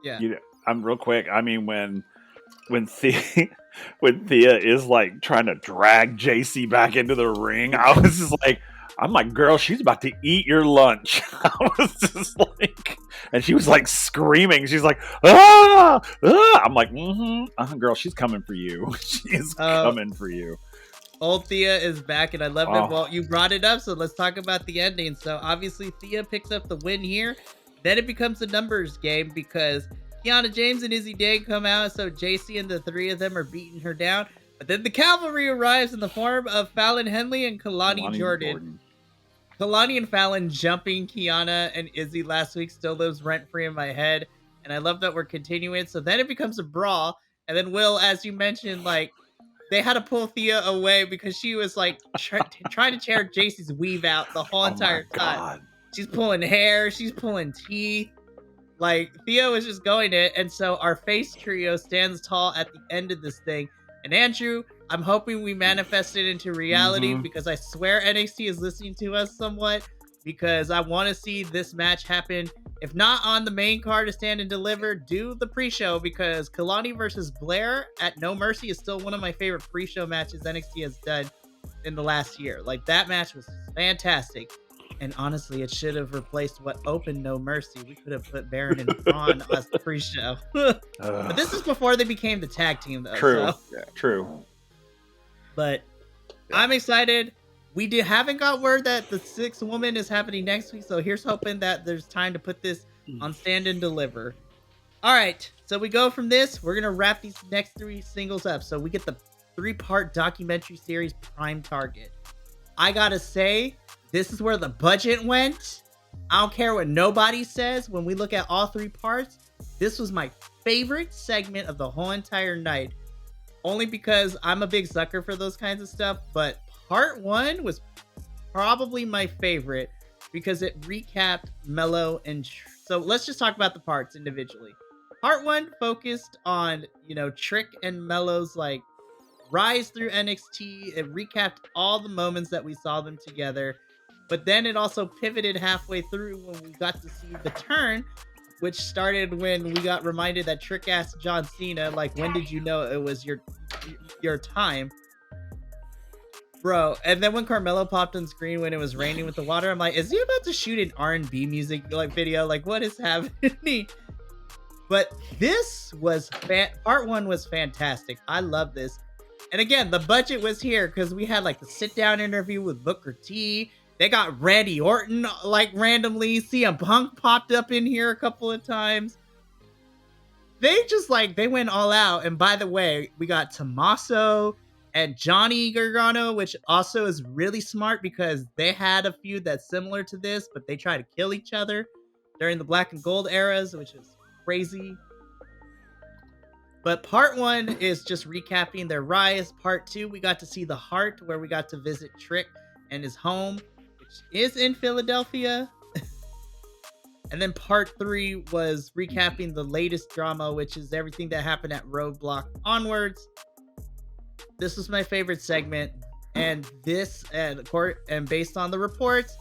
yeah. I'm real quick. I mean, when Thea, when Thea is like trying to drag JC back into the ring, I was just like, I'm like, girl, she's about to eat your lunch. I was just like, and she was like screaming. She's like, ah, ah. I'm like, girl, she's coming for you. She's coming for you. Old Thea is back, and I love it. Well, Oh. you brought it up, so let's talk about the ending. So obviously Thea picks up the win here. Then it becomes a numbers game because Kiana James and Izzy Day come out, so JC and the 3 of them are beating her down. But then the Cavalry arrives in the form of Fallon Henley and Kalani Jordan. Kalani and Fallon jumping Kiana and Izzy last week still lives rent-free in my head, and I love that we're continuing. So then it becomes a brawl, and then Will, as you mentioned, like, they had to pull Thea away because she was like trying to tear JC's weave out the whole entire time. God. She's pulling hair, she's pulling teeth. Like, Thea was just going it, and so our face trio stands tall at the end of this thing. And Andrew, I'm hoping we manifest it into reality because I swear NXT is listening to us somewhat, because I want to see this match happen. If not on the main card to Stand and Deliver, do the pre-show, because Kalani versus Blair at No Mercy is still one of my favorite pre-show matches NXT has done in the last year. Like, that match was fantastic. And honestly, it should have replaced what opened No Mercy. We could have put Baron and Bron as the pre-show. But this is before they became the tag team, though. True. So. Yeah. True. But I'm excited. We haven't got word that the 6th woman is happening next week, so here's hoping that there's time to put this on Stand and Deliver. All right, so we go from this. We're going to wrap these next 3 singles up. So we get the 3-part documentary series Prime Target. I got to say, this is where the budget went. I don't care what nobody says. When we look at all 3 parts, this was my favorite segment of the whole entire night. Only because I'm a big sucker for those kinds of stuff. But part 1 was probably my favorite because it recapped Mello and... So let's just talk about the parts individually. Part 1 focused on, Trick and Mello's, like, rise through NXT. It recapped all the moments that we saw them together. But then it also pivoted halfway through when we got to see the turn, which started when we got reminded that Trick asked John Cena, like, when did you know it was your time? Bro, and then when Carmelo popped on screen when it was raining with the water, I'm like, is he about to shoot an R&B music video? Like, what is happening? But this was part 1 was fantastic. I love this. And again, the budget was here because we had like the sit-down interview with Booker T. They got Randy Orton like randomly. CM Punk popped up in here a couple of times. They went all out. And by the way, we got Tommaso and Johnny Gargano, which also is really smart because they had a feud that's similar to this, but they try to kill each other during the Black and Gold eras, which is crazy. But part 1 is just recapping their rise. Part 2, we got to see the Heart, where we got to visit Trick and his home, which is in Philadelphia. And then part 3 was recapping the latest drama, which is everything that happened at Roadblock onwards. This was my favorite segment. And based on the reports,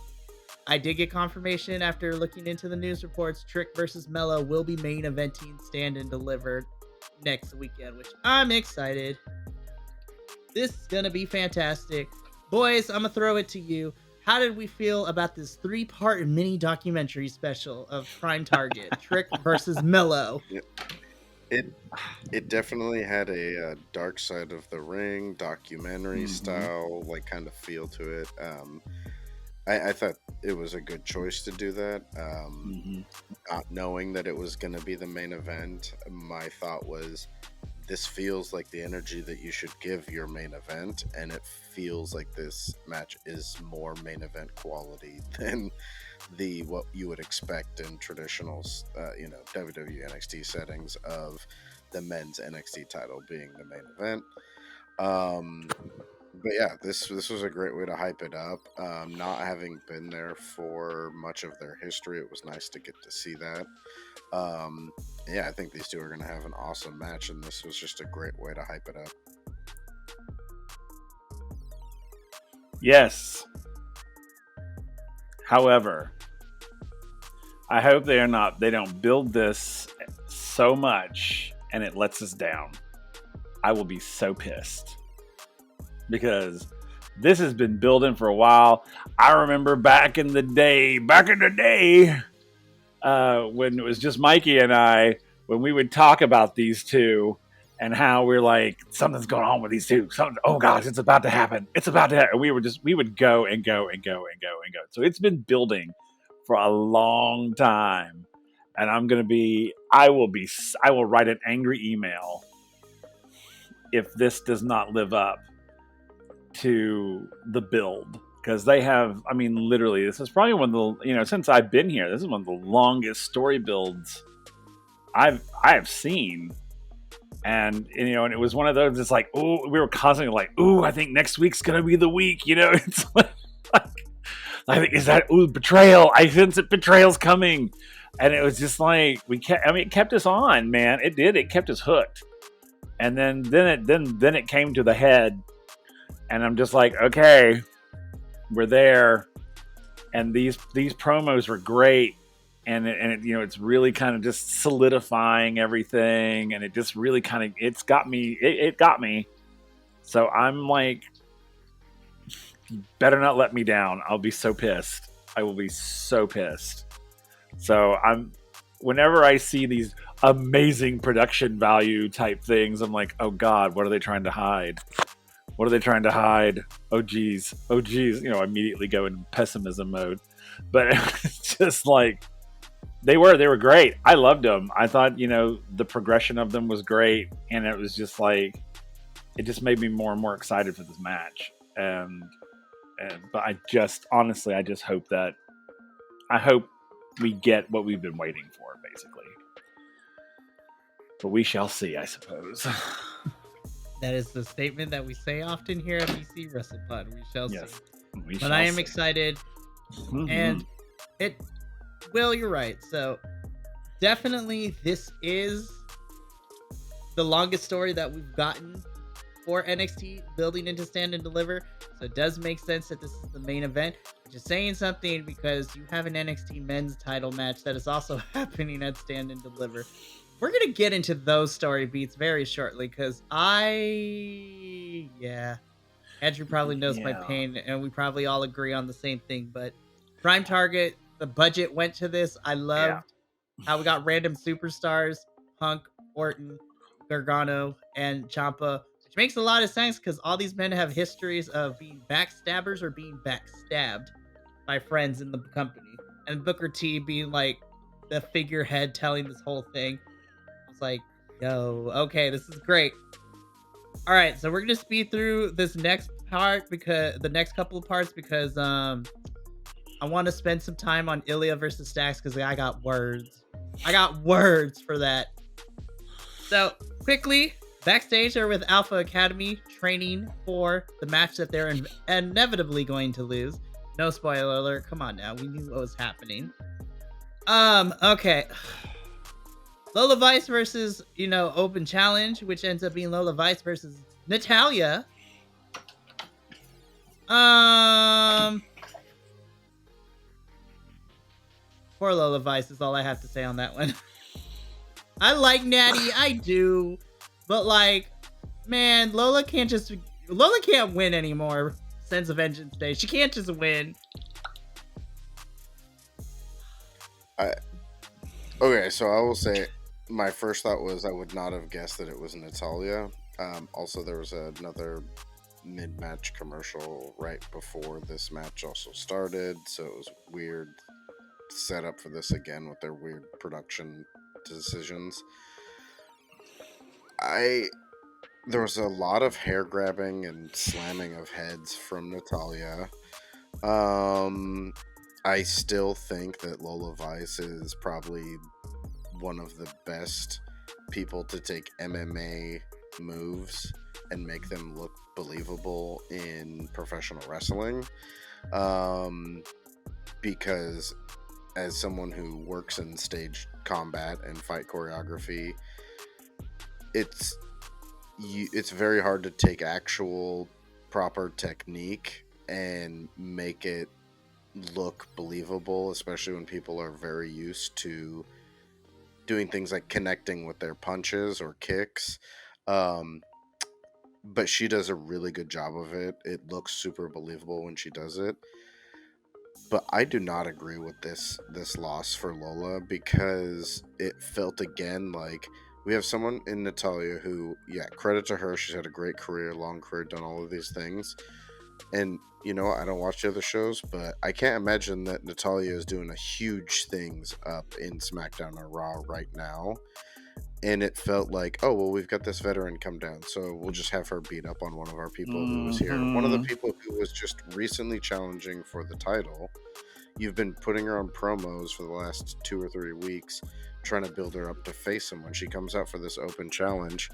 I did get confirmation after looking into the news reports, Trick versus Mello will be main eventing Stand and Deliver next weekend, which I'm excited. This is gonna be fantastic. Boys, I'm gonna throw it to you. How did we feel about this 3-part mini documentary special of Prime Target, Trick versus Mello? It definitely had a dark side of the ring, documentary style, like kind of feel to it. I thought it was a good choice to do that. Not knowing that it was going to be the main event, my thought was, this feels like the energy that you should give your main event, and it feels like this match is more main event quality than what you would expect in traditional, WWE NXT settings of the men's NXT title being the main event. But yeah, this was a great way to hype it up. Not having been there for much of their history, it was nice to get to see that. Yeah, I think these two are going to have an awesome match, and this was just a great way to hype it up. Yes. However, I hope they don't build this so much and it lets us down. I will be so pissed. Because this has been building for a while. I remember back in the day, when it was just Mikey and I, when we would talk about these two and how we're like, something's going on with these two. Oh gosh, it's about to happen. It's about to happen. We would go and go and go and go and go. So it's been building for a long time. And I will write an angry email if this does not live up to the build, because they have, I mean, literally, this is probably one of the, since I've been here, this is one of the longest story builds I have seen. And and it was one of those, it's like, oh, we were constantly like, oh, I think next week's gonna be the week, it's like I think, is that betrayal? I sense that betrayal's coming. And it was just like, it kept us on, man. It kept us hooked. And then it came to the head. And I'm just like, okay, we're there. And these promos were great. And it's really kind of just solidifying everything. And it just really kind of, it got me. So I'm like, you better not let me down. I'll be so pissed. I will be so pissed. So whenever I see these amazing production value type things, I'm like, oh God, what are they trying to hide? What are they trying to hide? Oh geez. I immediately go in pessimism mode. But it's just like, they were great. I loved them. I thought, the progression of them was great. And it was just like, it just made me more and more excited for this match. But I just hope we get what we've been waiting for, basically. But we shall see, I suppose. That is the statement that we say often here at BC WrestlePod. We shall see. But I am excited. And Will, you're right. So definitely this is the longest story that we've gotten for NXT building into Stand and Deliver. So it does make sense that this is the main event. Which is saying something, because you have an NXT men's title match that is also happening at Stand and Deliver. We're going to get into those story beats very shortly, because Andrew probably knows my pain, and we probably all agree on the same thing. But Prime Target, the budget went to this. I loved how we got random superstars, Punk, Orton, Gargano, and Ciampa, which makes a lot of sense because all these men have histories of being backstabbers or being backstabbed by friends in the company. And Booker T being like the figurehead telling this whole thing. I was like, yo, okay, this is great. All right, so we're going to speed through this next part, because the next couple of parts, because I want to spend some time on Ilya versus Stacks, because I got words. I got words for that. So quickly, backstage are with Alpha Academy training for the match that they're inevitably going to lose. No spoiler alert. Come on now. We knew what was happening. Okay. Lola Vice versus, open challenge, which ends up being Lola Vice versus Natalya. Poor Lola Vice is all I have to say on that one. I like Natty, I do, but man, Lola can't win anymore. Sense of Vengeance Day, she can't just win. Okay, so I will say, my first thought was I would not have guessed that it was Natalia. Also, there was another mid-match commercial right before this match also started, so it was weird setup for this again with their weird production decisions. There was a lot of hair grabbing and slamming of heads from Natalia. I still think that Lola Vice is probably one of the best people to take MMA moves and make them look believable in professional wrestling. Because as someone who works in stage combat and fight choreography, it's very hard to take actual proper technique and make it look believable, especially when people are very used to doing things like connecting with their punches or kicks. But she does a really good job of it. It looks super believable when she does it. But I do not agree with this loss for Lola, because it felt again like we have someone in Natalia who, yeah, credit to her. She's had a great career, long career, done all of these things. And, you know, I don't watch the other shows, but I can't imagine that Natalia is doing a huge things up in SmackDown or Raw right now. And it felt like, oh, well, we've got this veteran come down, so we'll just have her beat up on one of our people who was here. One of the people who was just recently challenging for the title. You've been putting her on promos for the last 2 or 3 weeks, trying to build her up to face him. When she comes out for this open challenge,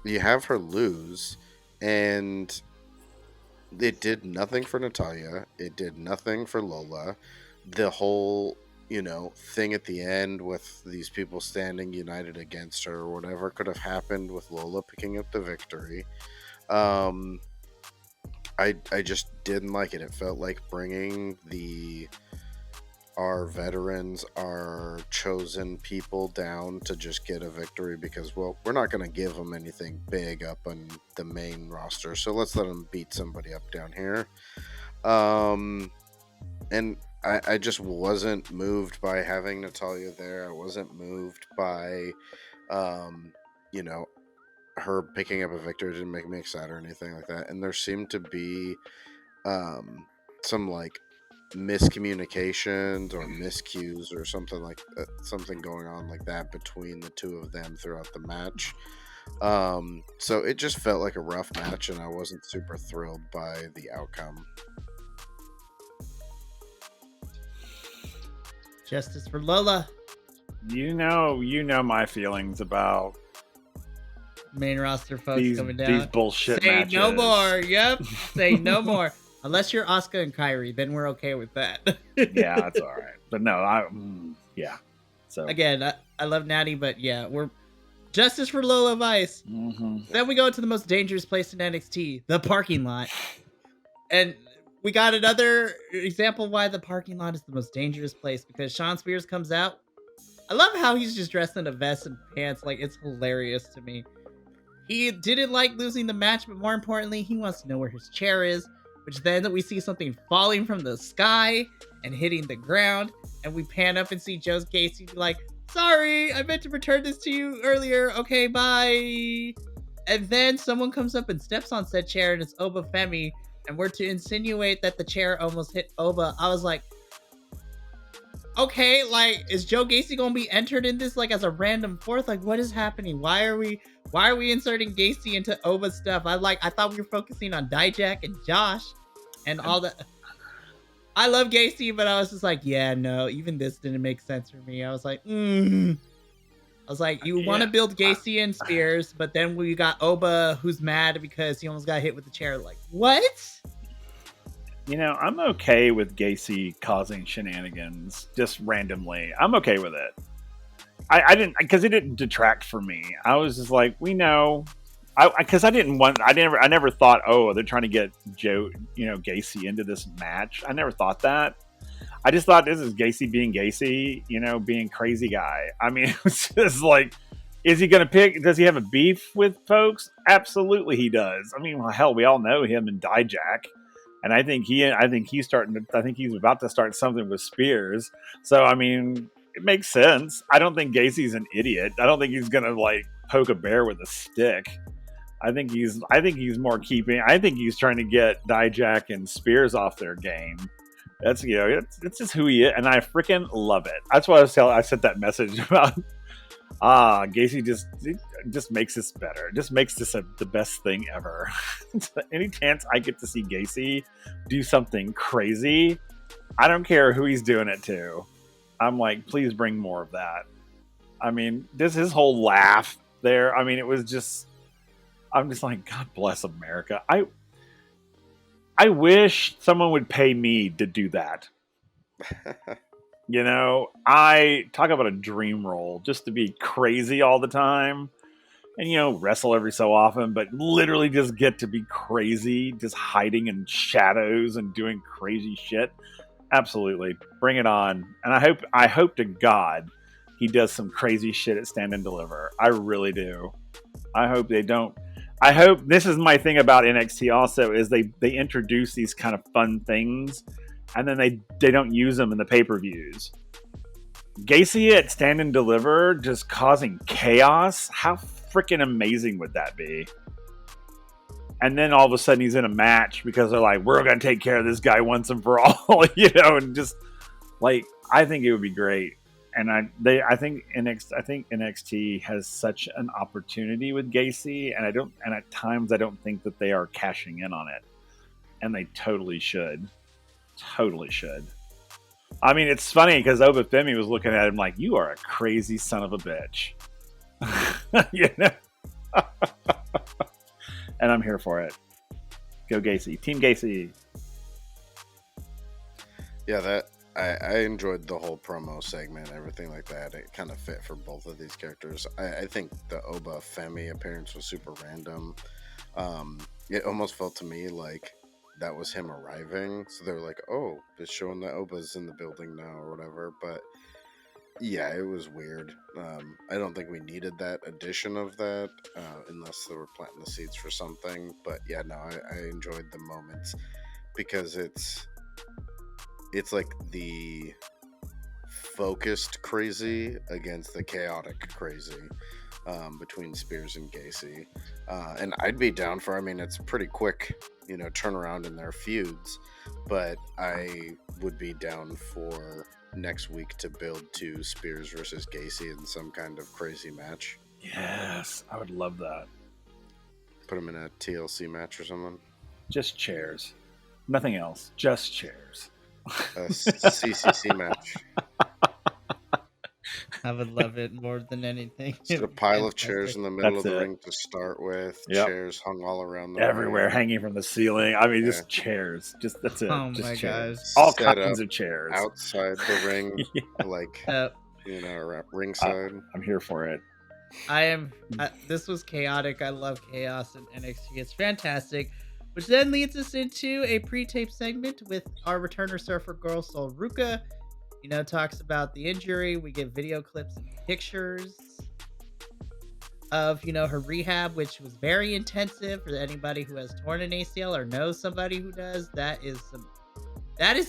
you have her lose, and it did nothing for Natalia. It did nothing for Lola. The whole, you know, thing at the end with these people standing united against her or whatever could have happened with Lola picking up the victory. I just didn't like it. It felt like bringing our veterans, our chosen people down to just get a victory because, well, we're not going to give them anything big up on the main roster, so let's let them beat somebody up down here. And I just wasn't moved by having Natalia there. I wasn't moved by, you know, her picking up a victory. It didn't make me excited or anything like that. And there seemed to be some like miscommunications or miscues or something like something going on like that between the two of them throughout the match. So it just felt like a rough match, and I wasn't super thrilled by the outcome. Justice for Lola. You know my feelings about Main roster folks coming down. These bullshit Say matches. no more. Yep. Say no more. Unless you're Asuka and Kairi, then we're okay with that. Yeah, that's all right. But no, yeah. So again, I love Natty, but yeah, we're justice for Lola Vice. Mm-hmm. Then we go to the most dangerous place in NXT, the parking lot. And we got another example why the parking lot is the most dangerous place, because Sean Spears comes out. I love how he's just dressed in a vest and pants. Like, it's hilarious to me. He didn't like losing the match, but more importantly, he wants to know where his chair is, which then we see something falling from the sky and hitting the ground. And we pan up and see Joe Gacy be like, sorry, I meant to return this to you earlier. Okay, bye. And then someone comes up and steps on said chair, and it's Oba Femi. And we're to insinuate that the chair almost hit Oba. I was like, okay, like, is Joe Gacy gonna be entered in this like as a random fourth? Like, what is happening? Why are we inserting Gacy into Oba stuff? I thought we were focusing on Dijak and Josh and all that. I love Gacy, but I was just like, yeah, no, even this didn't make sense for me. I was like, I was like, you want to build Gacy and Spears, but then we got Oba who's mad because he almost got hit with the chair. Like, what? You know, I'm okay with Gacy causing shenanigans just randomly. I'm okay with it. I didn't, because it didn't detract for me. I was just like, we know, because I never thought, oh, they're trying to get Gacy into this match. I never thought that. I just thought this is Gacy being Gacy, being crazy guy. I mean, it was just like, is he going to pick? Does he have a beef with folks? Absolutely, he does. I mean, well, hell, we all know him and Dijak. And I think he's about to start something with Spears. So I mean, it makes sense. I don't think Gacy's an idiot. I don't think he's gonna like poke a bear with a stick. I think he's more keeping. I think he's trying to get Dijak and Spears off their game. That's it's just who he is, and I freaking love it. That's why I sent that message about. Gacy just makes this better. Just makes this the best thing ever. Any chance I get to see Gacy do something crazy, I don't care who he's doing it to. I'm like, please bring more of that. I mean, his whole laugh there. I mean, it was just. I'm just like, God bless America. I wish someone would pay me to do that. I talk about a dream role, just to be crazy all the time and, wrestle every so often, but literally just get to be crazy, just hiding in shadows and doing crazy shit. Absolutely. Bring it on. And I hope to God he does some crazy shit at Stand and Deliver. I really do. I hope they don't. I hope this is my thing about NXT also is they introduce these kind of fun things and then they don't use them in the pay-per-views. Gacy at Stand and Deliver just causing chaos. How freaking amazing would that be? And then all of a sudden he's in a match because they're like, we're going to take care of this guy once and for all, and just like, I think it would be great. And I think NXT has such an opportunity with Gacy, and at times I don't think that they are cashing in on it, and they totally should. Totally should. I mean, it's funny because Oba Femi was looking at him like, "You are a crazy son of a bitch," and I'm here for it. Go Gacy, Team Gacy. Yeah, I enjoyed the whole promo segment, everything like that. It kind of fit for both of these characters. I think the Oba Femi appearance was super random. It almost felt to me like that was him arriving. So they were like, oh, it's showing that Oba's in the building now or whatever. But yeah, it was weird. I don't think we needed that addition of that unless they were planting the seeds for something. But yeah, no, I enjoyed the moments because it's like the focused crazy against the chaotic crazy between Spears and Gacy. And I'd be down for, it's pretty quick, turnaround in their feuds, but I would be down for next week to build to Spears versus Gacy in some kind of crazy match. Yes, I would love that. Put them in a TLC match or something. Just chairs. Nothing else. Just chairs. A CCC match. I would love it more than anything. Just a pile of chairs in the middle of the ring to start with. Yep. Chairs hung all around the everywhere, ring. Hanging from the ceiling. Just chairs. Just that's it. Oh just my chairs. gosh. All kinds of chairs outside the ring, ringside. I'm here for it. I am. This was chaotic. I love chaos in NXT. It's fantastic. Which then leads us into a pre-tape segment with our returner surfer girl, Sol Ruka. Talks about the injury. We get video clips and pictures of, her rehab, which was very intensive for anybody who has torn an ACL or knows somebody who does. That is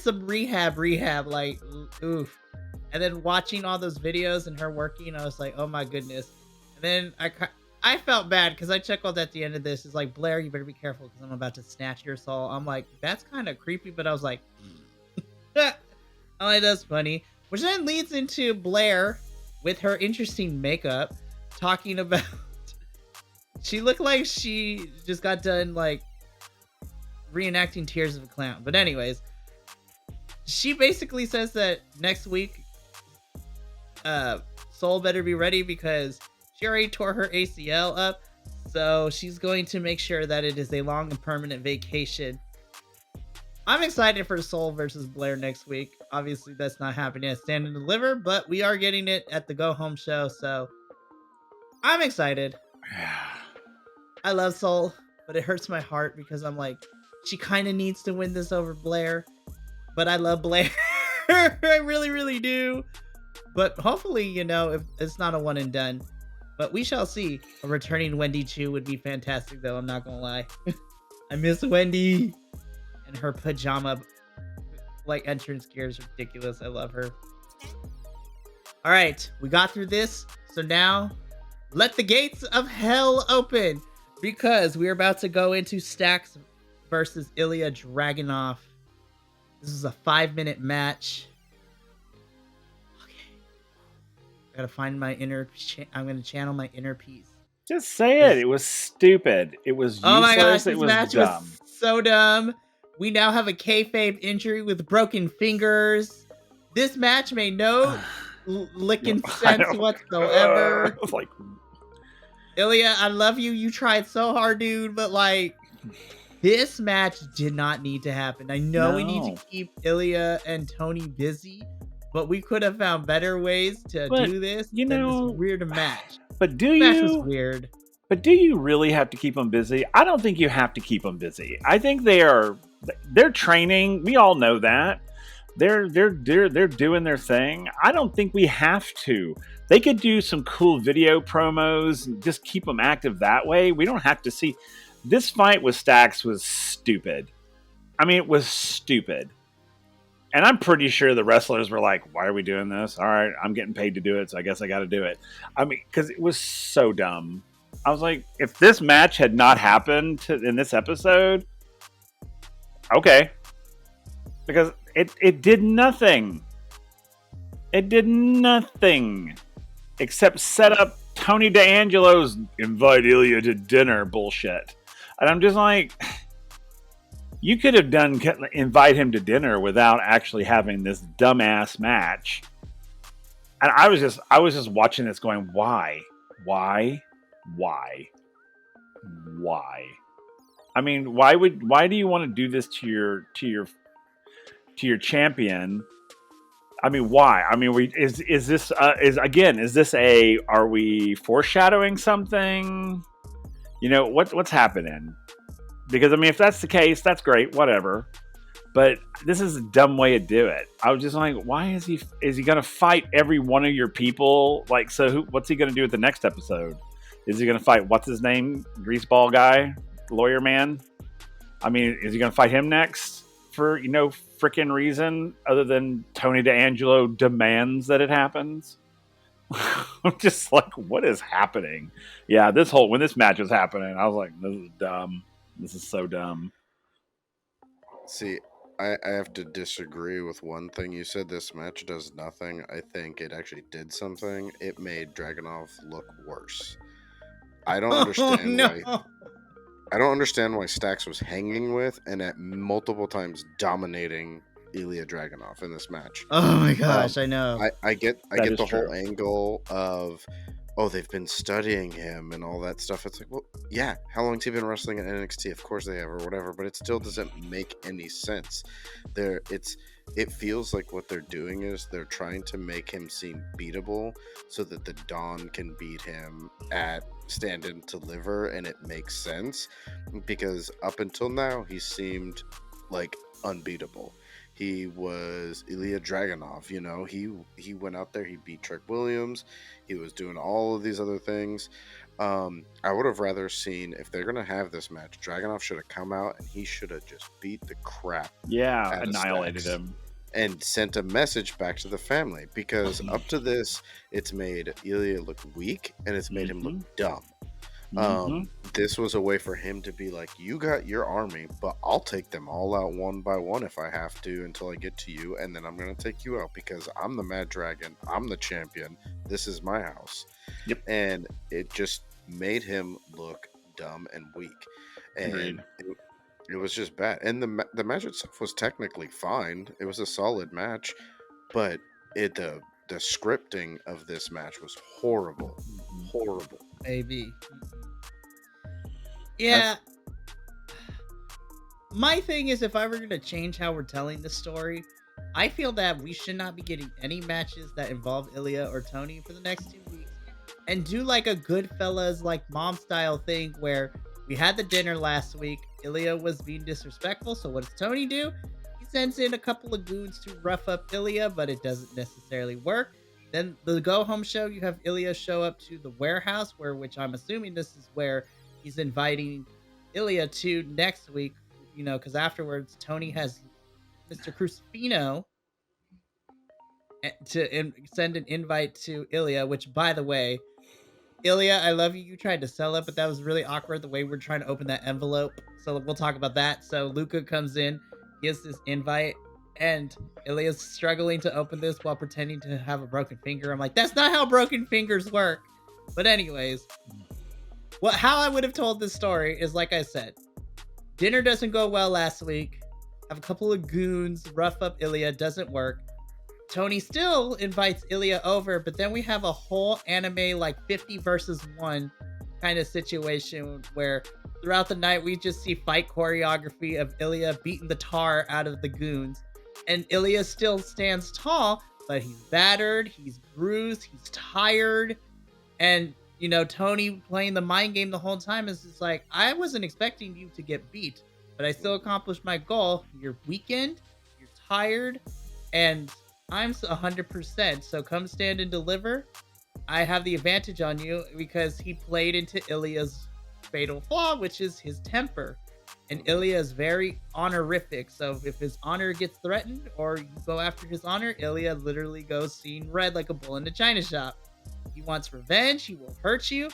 some rehab, like, oof. And then watching all those videos and her working, I was like, oh my goodness. And then I felt bad because I chuckled at the end of this. It's like, Blair, you better be careful because I'm about to snatch your soul. I'm like, that's kind of creepy, but I was like, oh, that's funny. Which then leads into Blair with her interesting makeup talking about, she looked like she just got done like reenacting Tears of a Clown. But anyways, she basically says that next week, Soul better be ready because she already tore her ACL up, so she's going to make sure that it is a long and permanent vacation. I'm excited for Soul versus Blair next week. Obviously, that's not happening at Stand and Deliver, but we are getting it at the Go Home show, so I'm excited. I love Soul, but it hurts my heart because I'm like, she kind of needs to win this over Blair, but I love Blair. I really, really do. But hopefully, if it's not a one and done. But we shall see. A returning Wendy Chu would be fantastic, though. I'm not going to lie. I miss Wendy. And her pajama, entrance gear is ridiculous. I love her. All right, we got through this. So now, let the gates of hell open because we're about to go into Stacks versus Ilya Dragunov. This is a 5-minute match. Okay, I gotta find my I'm gonna channel my inner peace. Just say it. It was stupid. It was useless. Oh my gosh, it this was match dumb. was so dumb. We now have a kayfabe injury with broken fingers. This match made no licking sense whatsoever. Like, Ilya, I love you. You tried so hard, dude, but like, this match did not need to happen. I know we need to keep Ilya and Tony busy, but we could have found better ways to do this than this weird match. But match was weird. But do you really have to keep them busy? I don't think you have to keep them busy. I think they're training. We all know that. They're doing their thing. I don't think we have to. They could do some cool video promos and just keep them active that way. We don't have to see. This fight with Stacks was stupid. I mean, it was stupid. And I'm pretty sure the wrestlers were like, why are we doing this? All right, I'm getting paid to do it, so I guess I got to do it. I mean, because it was so dumb. I was like, if this match had not happened in this episode, okay. Because it did nothing. It did nothing except set up Tony D'Angelo's invite Ilya to dinner bullshit. And I'm just like, you could have invite him to dinner without actually having this dumbass match. And I was just watching this going, why? I mean, why do you want to do this to your champion? I mean, why? I mean, is this are we foreshadowing something? You know, what's happening? Because I mean, if that's the case, that's great, whatever. But this is a dumb way to do it. I was just like, why is he going to fight every one of your people? Like, so what's he going to do at the next episode? Is he going to fight, what's his name? Greaseball guy? Lawyer man? I mean, is he going to fight him next for, freaking reason other than Tony D'Angelo demands that it happens? I'm just like, what is happening? Yeah, when this match was happening, I was like, this is dumb. This is so dumb. See, I have to disagree with one thing you said. This match does nothing. I think it actually did something. It made Dragunov look worse. I don't understand why. I don't understand why Stacks was hanging with and at multiple times dominating Ilya Dragunov in this match. Oh my gosh, I know. I get the whole angle of, they've been studying him and all that stuff. It's like, well, yeah, how long's he been wrestling in NXT? Of course they have, or whatever, but it still doesn't make any sense. It feels like what they're doing is they're trying to make him seem beatable so that the Dawn can beat him at Stand and Deliver, and it makes sense because up until now he seemed like unbeatable. He was Ilya Dragunov, he went out there, he beat Trick Williams, he was doing all of these other things. I would have rather seen, if they're going to have this match, Dragunov should have come out and he should have just beat the crap. Yeah, annihilated him. And sent a message back to the family, because up to this, it's made Ilya look weak and it's made him look dumb. This was a way for him to be like, you got your army, but I'll take them all out one by one if I have to until I get to you, and then I'm going to take you out because I'm the Mad Dragon, I'm the champion, this is my house. Yep. And it just made him look dumb and weak. And it was just bad. And the match itself was technically fine. It was a solid match, but the scripting of this match was horrible. Horrible. Maybe. Yeah. My thing is, if I were going to change how we're telling the story, I feel that we should not be getting any matches that involve Ilya or Tony for the next 2 weeks. And do like a Goodfellas, like mom style thing where we had the dinner last week. Ilya was being disrespectful. So what does Tony do? He sends in a couple of goons to rough up Ilya, but it doesn't necessarily work. Then the go home show, you have Ilya show up to the warehouse, which I'm assuming this is where he's inviting Ilya to next week, because afterwards Tony has Mr. Crucifino send an invite to Ilya, which, by the way, Ilya, I love you. You tried to sell it, but that was really awkward the way we're trying to open that envelope. So we'll talk about that. So Luca comes in, gives this invite, and Ilya's struggling to open this while pretending to have a broken finger. I'm like, that's not how broken fingers work. But anyways, how I would have told this story is, like I said, dinner doesn't go well last week. Have a couple of goons rough up Ilya, doesn't work. Tony still invites Ilya over, but then we have a whole anime like 50 versus 1 kind of situation where throughout the night we just see fight choreography of Ilya beating the tar out of the goons. And Ilya still stands tall, but he's battered, he's bruised, he's tired. And, you know, Tony playing the mind game the whole time is just like, I wasn't expecting you to get beat, but I still accomplished my goal. You're weakened, you're tired, and I'm 100%, so come stand and deliver. I have the advantage on you because he played into Ilya's fatal flaw, which is his temper. And Ilya is very honorific, so if his honor gets threatened or you go after his honor, Ilya literally goes seeing red like a bull in a china shop. He wants revenge, he will hurt you,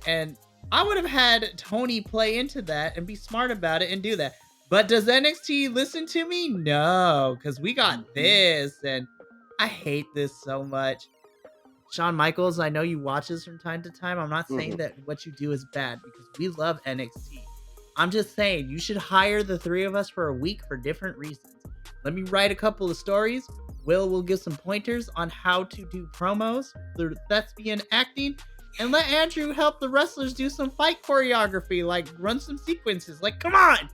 and I would have had Tony play into that and be smart about it and do that. But does NXT listen to me? No, because we got this, and I hate this so much. Shawn Michaels, I know you watch this from time to time. I'm not saying that what you do is bad, because we love NXT. I'm just saying you should hire the three of us for a week for different reasons. Let me write a couple of stories. Will give some pointers on how to do promos, the thespian acting, and let Andrew help the wrestlers do some fight choreography, like run some sequences. Like, come on!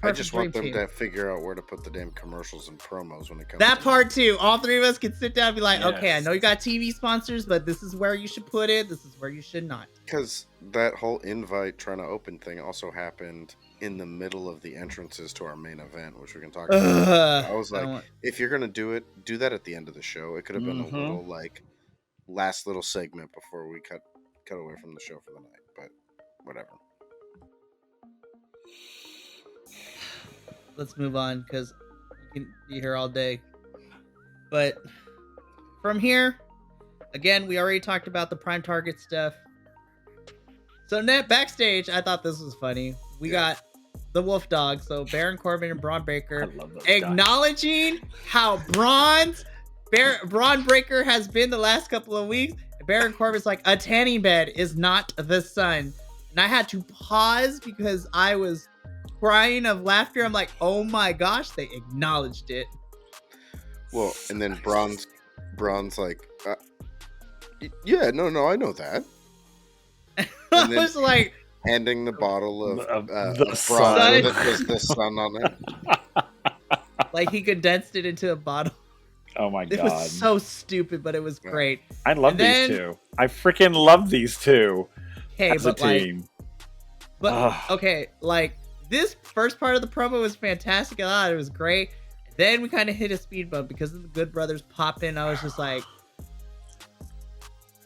I just want them to figure out where to put the damn commercials and promos when it comes that to part too. All three of us can sit down and be like, Yes. okay, I know you got TV sponsors, but this is where you should put it. This is where you should not. Because that whole invite trying to open thing also happened in the middle of the entrances to our main event, which we can talk about. I was like, if you're gonna do it, do that at the end of the show. It could have been a little like last little segment before we cut away from the show for the night, but whatever. Let's move on, because you can be here all day. But from here, again, we already talked about the Prime Target stuff. So backstage, I thought this was funny. We got the Wolf Dog, so Baron Corbin and Braun Breaker, acknowledging how Braun Breaker has been the last couple of weeks. Baron Corbin's like, a tanning bed is not the sun. And I had to pause because I was crying of laughter. I'm like, oh my gosh, they acknowledged it. Well, and then Braun's like, yeah, no, I know that. I was like, handing the bottle of the Braun with the sun on it. Like he condensed it into a bottle. Oh my god. It was so stupid, but it was great. I love these two. I freaking love these two. Okay, as a team. Okay, like this first part of the promo was fantastic. I thought it was great. Then we kind of hit a speed bump because of the Good Brothers pop in. I was just like,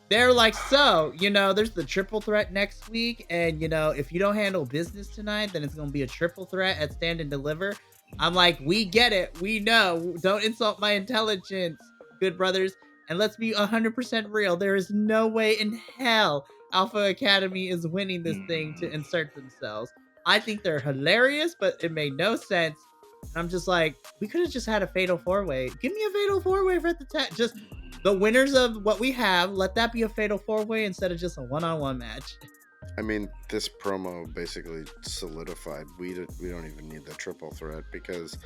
they're like, so, you know, there's the triple threat next week. And, you know, if you don't handle business tonight, then it's going to be a triple threat at Stand and Deliver. I'm like, we get it. We know. Don't insult my intelligence, Good Brothers. And let's be 100% real. There is no way in hell Alpha Academy is winning this thing to insert themselves. I think they're hilarious, but it made no sense. And I'm just like, we could have just had a fatal 4-way. Give me a fatal 4-way for the just the winners of what we have. Let that be a fatal 4-way instead of just a one-on-one match. I mean, this promo basically solidified. We don't even need the triple threat, because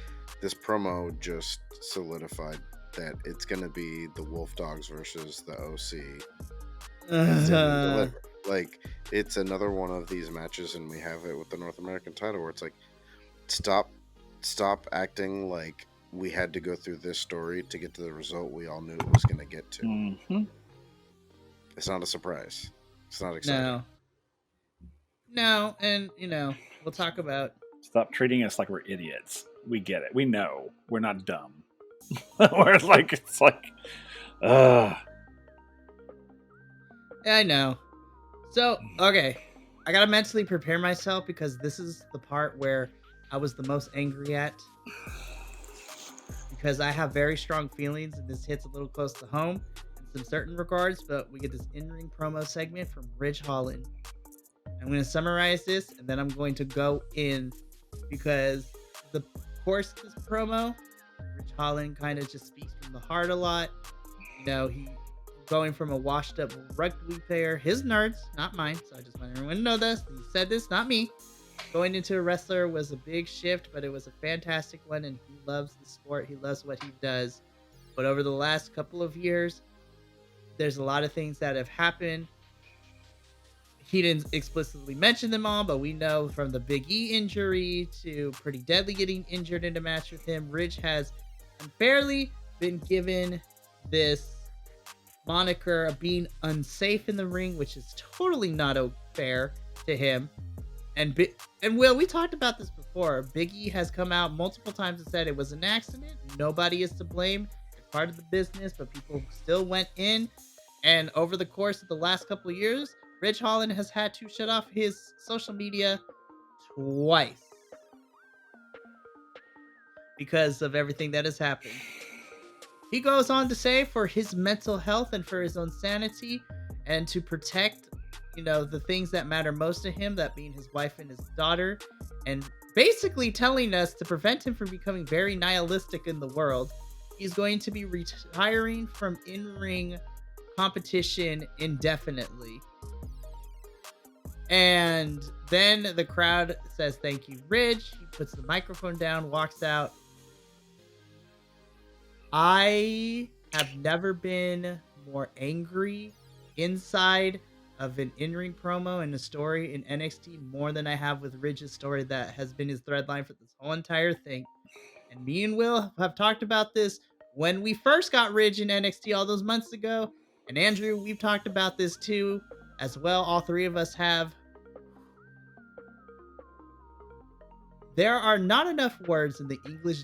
this promo just solidified that it's going to be the Wolf Dogs versus the OC. Like, it's another one of these matches, and we have it with the North American title, where it's like, stop acting like we had to go through this story to get to the result we all knew it was going to get to. Mm-hmm. It's not a surprise. It's not exciting. No, and, you know, we'll talk about... Stop treating us like we're idiots. We get it. We know. We're not dumb. We're like, it's like... Yeah, I know. So, okay. I gotta mentally prepare myself, because this is the part where I was the most angry at. because I have very strong feelings, and this hits a little close to home in some certain regards, but we get this in-ring promo segment from Ridge Holland. I'm going to summarize this, and then I'm going to go in, because the course of this promo, Ridge Holland kind of just speaks from the heart a lot. You know, he going from a washed-up rugby player, his nerds, not mine, so I just want everyone to know this. He said this, not me. Going into a wrestler was a big shift, but it was a fantastic one, and he loves the sport. He loves what he does. But over the last couple of years, there's a lot of things that have happened. He didn't explicitly mention them all, but we know from the Big E injury to Pretty Deadly getting injured in a match with him, Ridge has unfairly been given this moniker of being unsafe in the ring, which is totally not fair to him. And Will, we talked about this before. Big E has come out multiple times and said it was an accident. Nobody is to blame. It's part of the business, but people still went in. And over the course of the last couple of years, Ridge Holland has had to shut off his social media twice because of everything that has happened. He goes on to say for his mental health and for his own sanity and to protect, you know, the things that matter most to him, that being his wife and his daughter, and basically telling us to prevent him from becoming very nihilistic in the world, he's going to be retiring from in-ring competition indefinitely. And then the crowd says, "Thank you, Ridge." He puts the microphone down, walks out. I have never been more angry inside of an in-ring promo and a story in NXT more than I have with Ridge's story that has been his thread line for this whole entire thing. And me and Will have talked about this when we first got Ridge in NXT all those months ago. And Andrew, we've talked about this too as well. All three of us have. There are not enough words in the English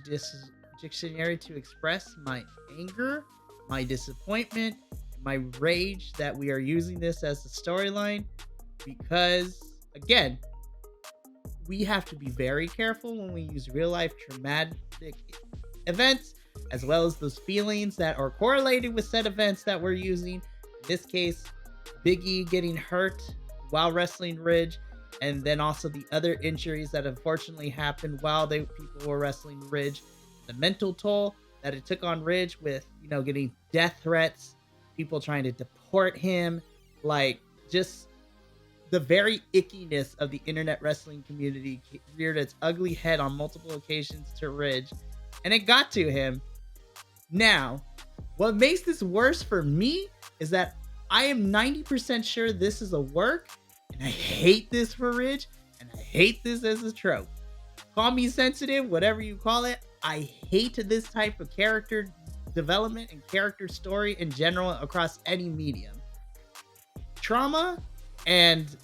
dictionary to express my anger, my disappointment, my rage that we are using this as a storyline, because, again, we have to be very careful when we use real life traumatic events, as well as those feelings that are correlated with said events that we're using. In this case, Big E getting hurt while wrestling Ridge, and then also the other injuries that unfortunately happened while people were wrestling Ridge. The mental toll that it took on Ridge with, you know, getting death threats, people trying to deport him, like just the very ickiness of the internet wrestling community reared its ugly head on multiple occasions to Ridge, and it got to him. Now, what makes this worse for me is that I am 90% sure this is a work, and I hate this for Ridge, and I hate this as a trope. Call me sensitive, whatever you call it. I hate this type of character development and character story in general across any medium. Trauma and,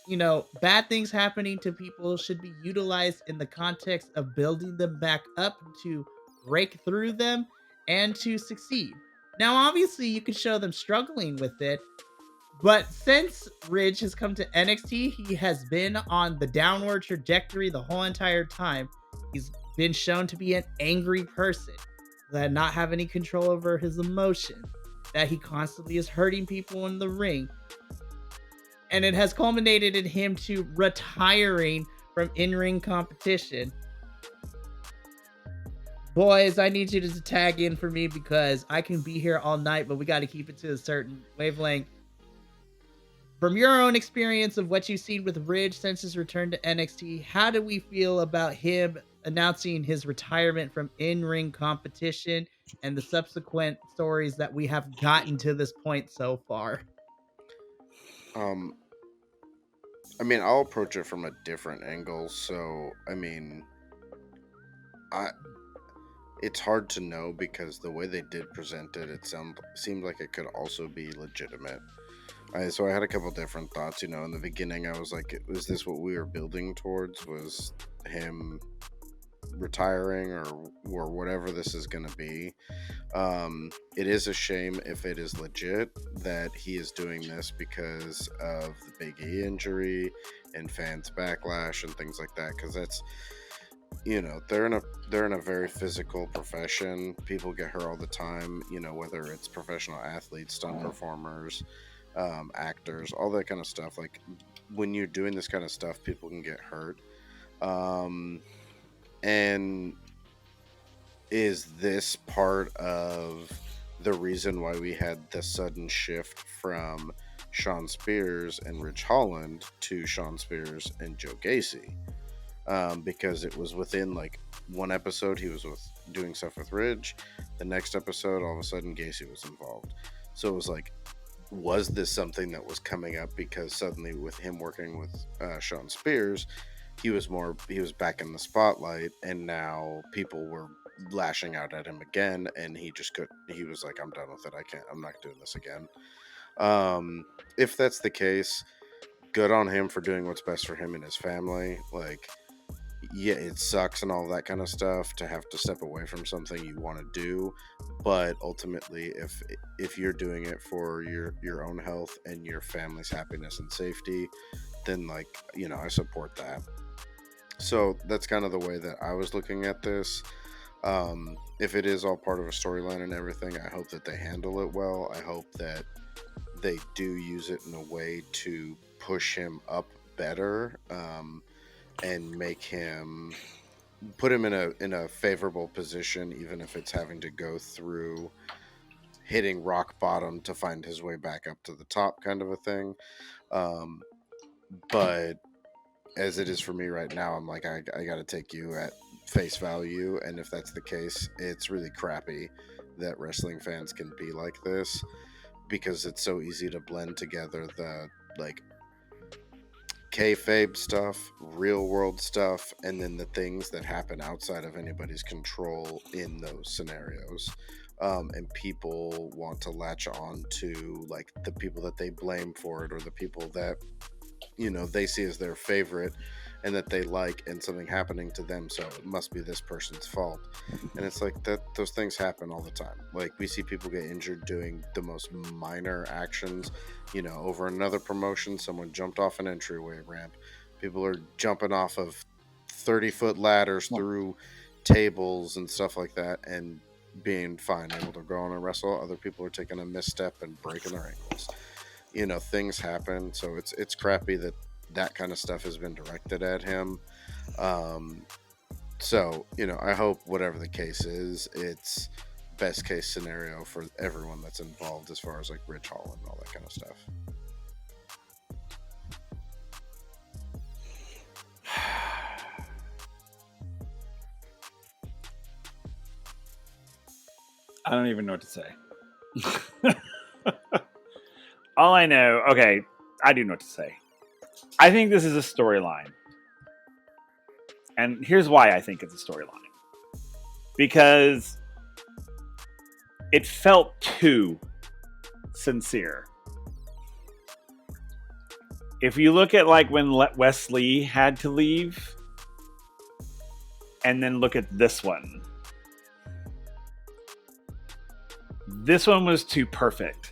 you know, bad things happening to people should be utilized in the context of building them back up to break through them and to succeed. Now, obviously, you can show them struggling with it, but since Ridge has come to NXT, he has been on the downward trajectory the whole entire time. He's been shown to be an angry person, that not have any control over his emotions, that he constantly is hurting people in the ring. And it has culminated in him to retiring from in-ring competition. Boys, I need you to tag in for me because I can be here all night, but we got to keep it to a certain wavelength. From your own experience of what you've seen with Ridge since his return to NXT, how do we feel about him announcing his retirement from in-ring competition and the subsequent stories that we have gotten to this point so far? I mean, I'll approach it from a different angle. So, I mean, it's hard to know because the way they did present it, it seemed like it could also be legitimate. So I had a couple different thoughts. You know, in the beginning, I was like, "Was this what we were building towards? Was him retiring or whatever this is going to be?" It is a shame if it is legit that he is doing this because of the Big E injury and fans backlash and things like that, because you know, they're in a very physical profession. People get hurt all the time, you know, whether it's professional athletes, stunt performers, actors, all that kind of stuff. Like when you're doing this kind of stuff, people can get hurt. And is this part of the reason why we had the sudden shift from Sean Spears and Rich Holland to Sean Spears and Joe Gacy? Because it was within like one episode he was doing stuff with Ridge. The next episode, all of a sudden, Gacy was involved. So it was like, was this something that was coming up because suddenly with him working with Sean Spears, he was back in the spotlight, and now people were lashing out at him again, and he was like, I'm done with it. I'm not doing this again. If that's the case, good on him for doing what's best for him and his family. Like, yeah, it sucks and all that kind of stuff to have to step away from something you want to do, but ultimately, if you're doing it for your own health and your family's happiness and safety, then, like, you know, I support that. So that's kind of the way that I was looking at this. If it is all part of a storyline and everything, I hope that they handle it well. I hope that they do use it in a way to push him up better, and put him in a favorable position, even if it's having to go through hitting rock bottom to find his way back up to the top, kind of a thing. But as it is for me right now, I'm like, I got to take you at face value, and if that's the case, it's really crappy that wrestling fans can be like this, because it's so easy to blend together the, like, kayfabe stuff, real world stuff, and then the things that happen outside of anybody's control in those scenarios. And people want to latch on to, like, the people that they blame for it, or the people that, you know, they see as their favorite and that they like, and something happening to them, so it must be this person's fault. And it's like that, those things happen all the time. Like, we see people get injured doing the most minor actions. You know, over another promotion, someone jumped off an entryway ramp. People are jumping off of 30-foot ladders through tables and stuff like that, and being fine, able to go on and wrestle. Other people are taking a misstep and breaking their ankles. You know, things happen, so it's crappy that kind of stuff has been directed at him. So, you know, I hope whatever the case is, it's best case scenario for everyone that's involved, as far as like Rich Holland and all that kind of stuff. I don't even know what to say. All I know, okay, I do know what to say. I think this is a storyline. And here's why I think it's a storyline. Because it felt too sincere. If you look at, like, when Wesley had to leave, and then look at this one. This one was too perfect.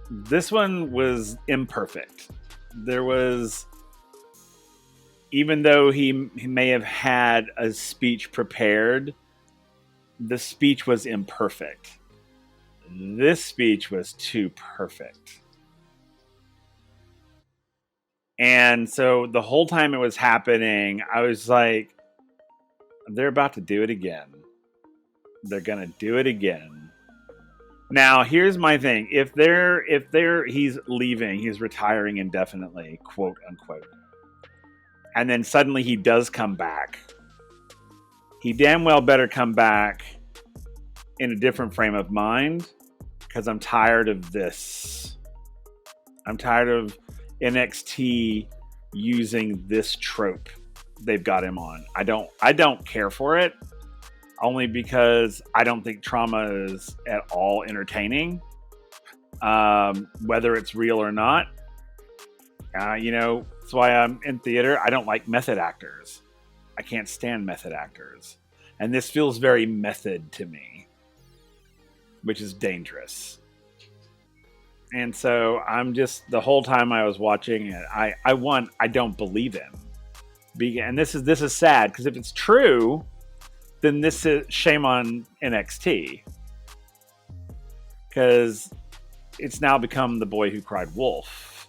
This one was imperfect. There was, even though he may have had a speech prepared, the speech was imperfect. This speech was too perfect. And so the whole time it was happening, I was like, they're about to do it again. They're going to do it again. Now, here's my thing. If he's leaving, he's retiring indefinitely, quote unquote. And then suddenly he does come back. He damn well better come back in a different frame of mind, because I'm tired of this. I'm tired of NXT using this trope they've got him on. I don't care for it, only because I don't think trauma is at all entertaining, whether it's real or not. You know, that's why I'm in theater. I don't like method actors. I can't stand method actors. And this feels very method to me, which is dangerous. And so I'm just, the whole time I was watching it, I don't believe him. And this is sad, because if it's true, then this is shame on NXT, because it's now become the boy who cried wolf.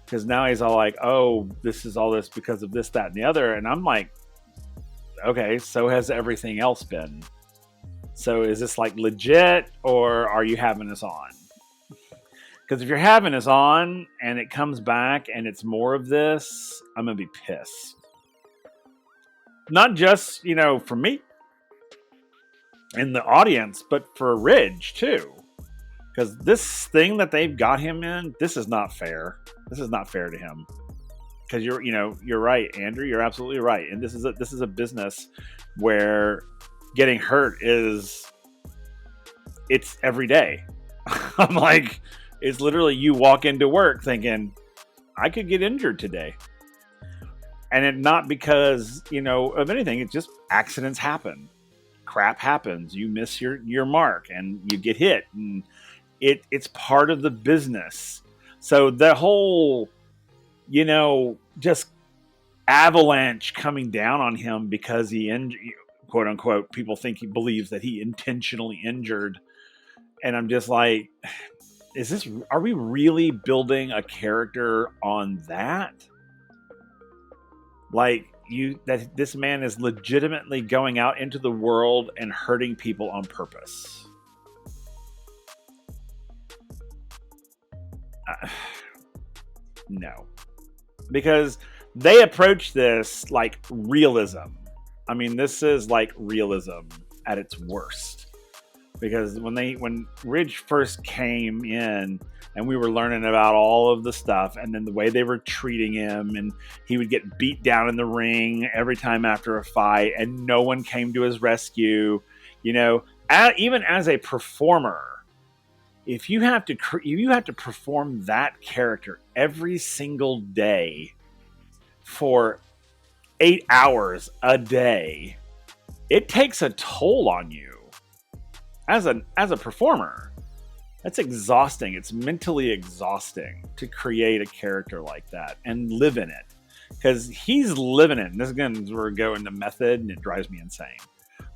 Because now he's all like, oh, this is all this because of this, that, and the other. And I'm like, okay, so has everything else been. So is this like legit, or are you having us on? Because if you're having us on and it comes back and it's more of this, I'm going to be pissed. Not just, for me and the audience, but for Ridge too. Because this thing that they've got him in, this is not fair. This is not fair to him. Because you're right, Andrew. You're absolutely right. And this is a business where getting hurt it's every day. I'm like, it's literally you walk into work thinking, I could get injured today. And it not because, of anything. It's just accidents happen. Crap happens. You miss your mark and you get hit. And it's part of the business. So the whole, just avalanche coming down on him because he injured, quote unquote, people think he believes that he intentionally injured. And I'm just like, are we really building a character on that? Like that this man is legitimately going out into the world and hurting people on purpose. No. Because they approach this like realism. I mean, this is like realism at its worst. Because when Ridge first came in and we were learning about all of the stuff and then the way they were treating him, and he would get beat down in the ring every time after a fight and no one came to his rescue, even as a performer, if you have to perform that character every single day for 8 hours a day, it takes a toll on you. As a performer, that's exhausting. It's mentally exhausting to create a character like that and live in it, because he's living it. And this again is where we're going to method, and it drives me insane.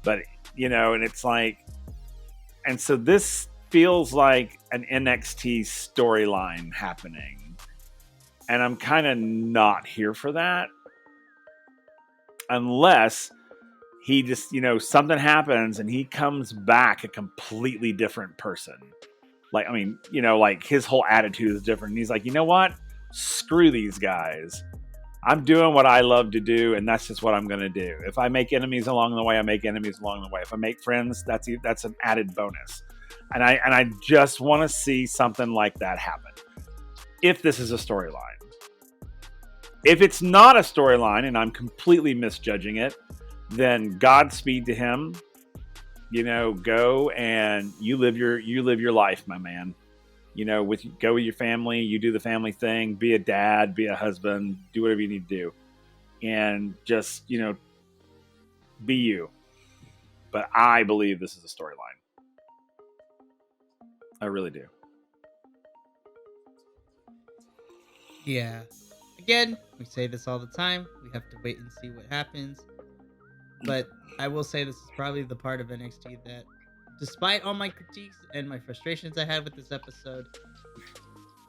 But and it's like, and so this feels like an NXT storyline happening, and I'm kind of not here for that, unless he just, something happens and he comes back a completely different person. Like, I mean, like his whole attitude is different. And he's like, you know what? Screw these guys. I'm doing what I love to do, and that's just what I'm going to do. If I make enemies along the way, I make enemies along the way. If I make friends, that's an added bonus. And I just want to see something like that happen. If this is a storyline. If it's not a storyline and I'm completely misjudging it, then Godspeed to him. Go and you live your life, my man. Go with your family, you do the family thing, be a dad, be a husband, do whatever you need to do. And just, be you. But I believe this is a storyline. I really do. Yeah. Again, we say this all the time. We have to wait and see what happens. But I will say this is probably the part of NXT that, despite all my critiques and my frustrations I had with this episode,